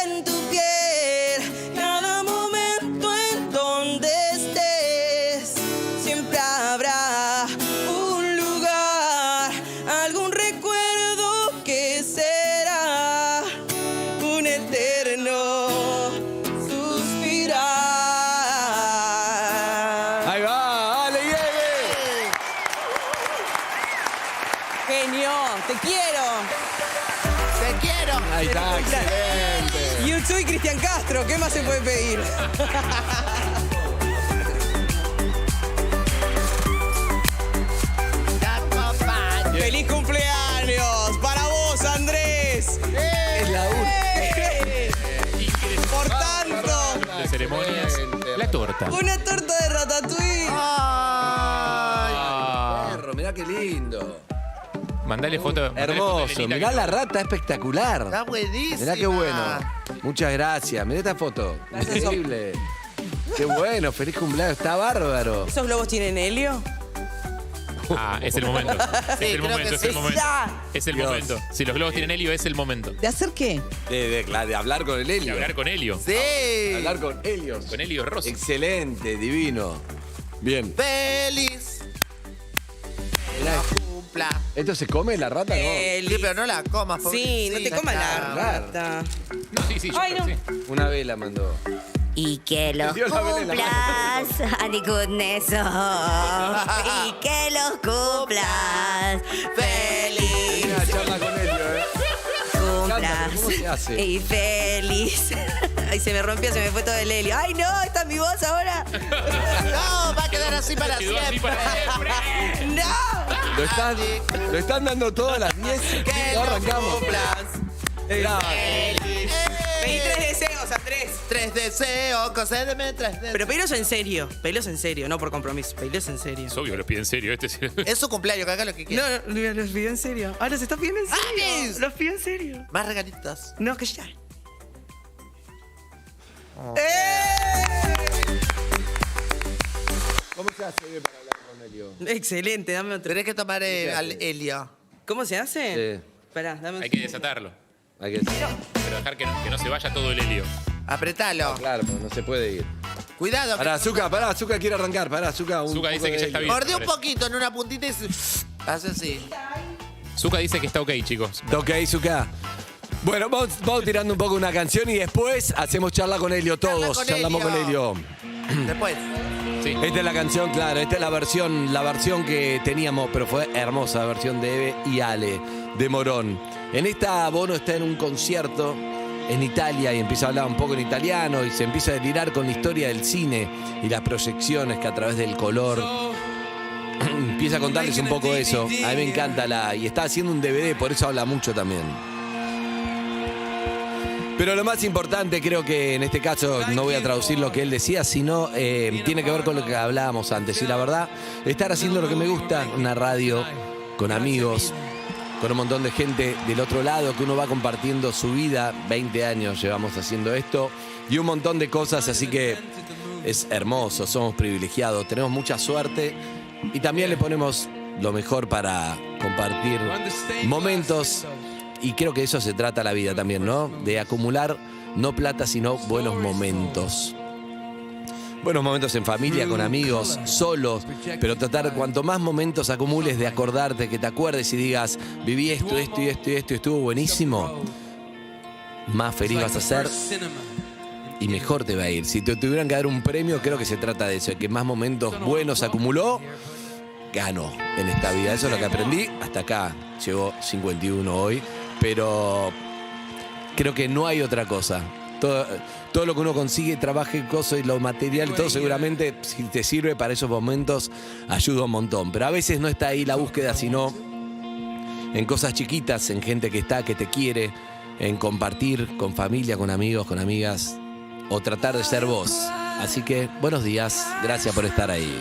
en tu piel cada momento en donde estés. Siempre habrá un lugar, algún recuerdo que será un eterno suspirar.
Ahí va, Ale y Eve.
Genio, te quiero.
Te quiero.
Ahí está, excelente.
YouTube y Cristian Castro, ¿qué más se puede pedir? ¡Feliz cumpleaños! ¡Para vos, Andrés!
Es la
Por tanto,
De ceremonias. La torta.
una torta de ratatouille.
Perro, mirá qué lindo.
Mandale foto.
Hermoso, mirá la rata, espectacular.
Está buenísima.
Mirá qué bueno. Muchas gracias. Mirá esta foto. Increíble. Qué bueno, feliz cumpleaños. Está bárbaro.
¿Esos globos tienen helio?
Ah, es el momento. Es el
creo
momento,
que
es el
sí.
momento. Es el
Dios.
momento. Si los globos tienen helio, es el momento.
¿De hacer qué?
De hablar con el
De
Helio.
hablar con helio.
Sí.
Hablar con Helios.
Con helio rosa.
Excelente, divino. Bien.
Feliz.
Mirá,
Cumpla.
¿esto se come la rata? No.
Sí, pero no la comas.
Sí, no te comas la rata.
No, sí, yo
Ay,
creo
no.
que sí.
Una vela mandó.
Y que los
Dio la vela en la
cumplas, Ani Goodness, y que los cumplas, feliz,
Una charla con Helio,
cumplas,
¿Cómo se hace?
y feliz. Ay, se me rompió, se me fue todo el helio. Ay, no, esta es mi voz ahora.
No, va a quedar así para
Quedó así
siempre.
para siempre.
¡No!
Lo están dando todas las 10.
Que
No
lo
arrancamos.
cumplas.
Mirá.
Pedí 3 deseos, Andrés.
3 deseos, concédeme 3 deseos.
Pero pedilos en serio. Pedilos en serio, no por compromiso. Pedilos en serio.
Es obvio, los pide en serio. Este sí.
Es su cumpleaños, que haga lo que quiera.
No, los pidió en serio. Ahora se está pidiendo en serio.
¡Anis!
Los pidió en serio.
Más regalitos.
No, que ya.
¿Cómo se hace para hablar con Helio?
Excelente, dame otro.
Tenés que tomar al helio.
¿Cómo se hace?
Sí.
Esperá, dame
Hay que desatarlo.
Hay que...
Pero dejar que no se vaya todo el helio.
Apretalo.
Claro, porque no se puede ir.
Cuidado.
Pará, Azúcar quiere arrancar. Pará, Azúcar.
Zucca dice que ya está bien.
Mordé un
parece.
poquito en una puntita y hace así.
Zucca dice que está ok, chicos.
Ok, Azúcar. Bueno, vamos tirando un poco una canción y después hacemos charla con Helio todos.
con
Charlamos
Helio.
con Helio.
Después.
Sí.
Esta es la canción, claro, esta es la versión que teníamos, pero fue hermosa, la versión de Eve y Ale, de Morón. En esta Bono está en un concierto en Italia y empieza a hablar un poco en italiano y se empieza a delirar con la historia del cine y las proyecciones que a través del color empieza a contarles un poco eso. A mí me encanta y está haciendo un DVD, por eso habla mucho también. Pero lo más importante, creo que en este caso no voy a traducir lo que él decía, sino tiene que ver con lo que hablábamos antes. Y la verdad, estar haciendo lo que me gusta, una radio, con amigos, con un montón de gente del otro lado, que uno va compartiendo su vida. 20 años llevamos haciendo esto y un montón de cosas, así que es hermoso, somos privilegiados, tenemos mucha suerte y también le ponemos lo mejor para compartir momentos. Y creo que eso se trata la vida también, ¿no? De acumular no plata, sino buenos momentos. Buenos momentos en familia, con amigos, solos, pero tratar, cuanto más momentos acumules de acordarte, que te acuerdes y digas, viví esto, estuvo buenísimo, más feliz vas a ser y mejor te va a ir. Si te tuvieran que dar un premio, creo que se trata de eso, de que más momentos buenos acumuló, ganó en esta vida. Eso es lo que aprendí. Hasta acá llegó 51 hoy, pero creo que no hay otra cosa. Todo lo que uno consigue, trabaje, cosas y lo material, todo seguramente, si te sirve para esos momentos, ayuda un montón. Pero a veces no está ahí la búsqueda, sino en cosas chiquitas, en gente que está, que te quiere, en compartir con familia, con amigos, con amigas, o tratar de ser vos. Así que, buenos días, gracias por estar ahí.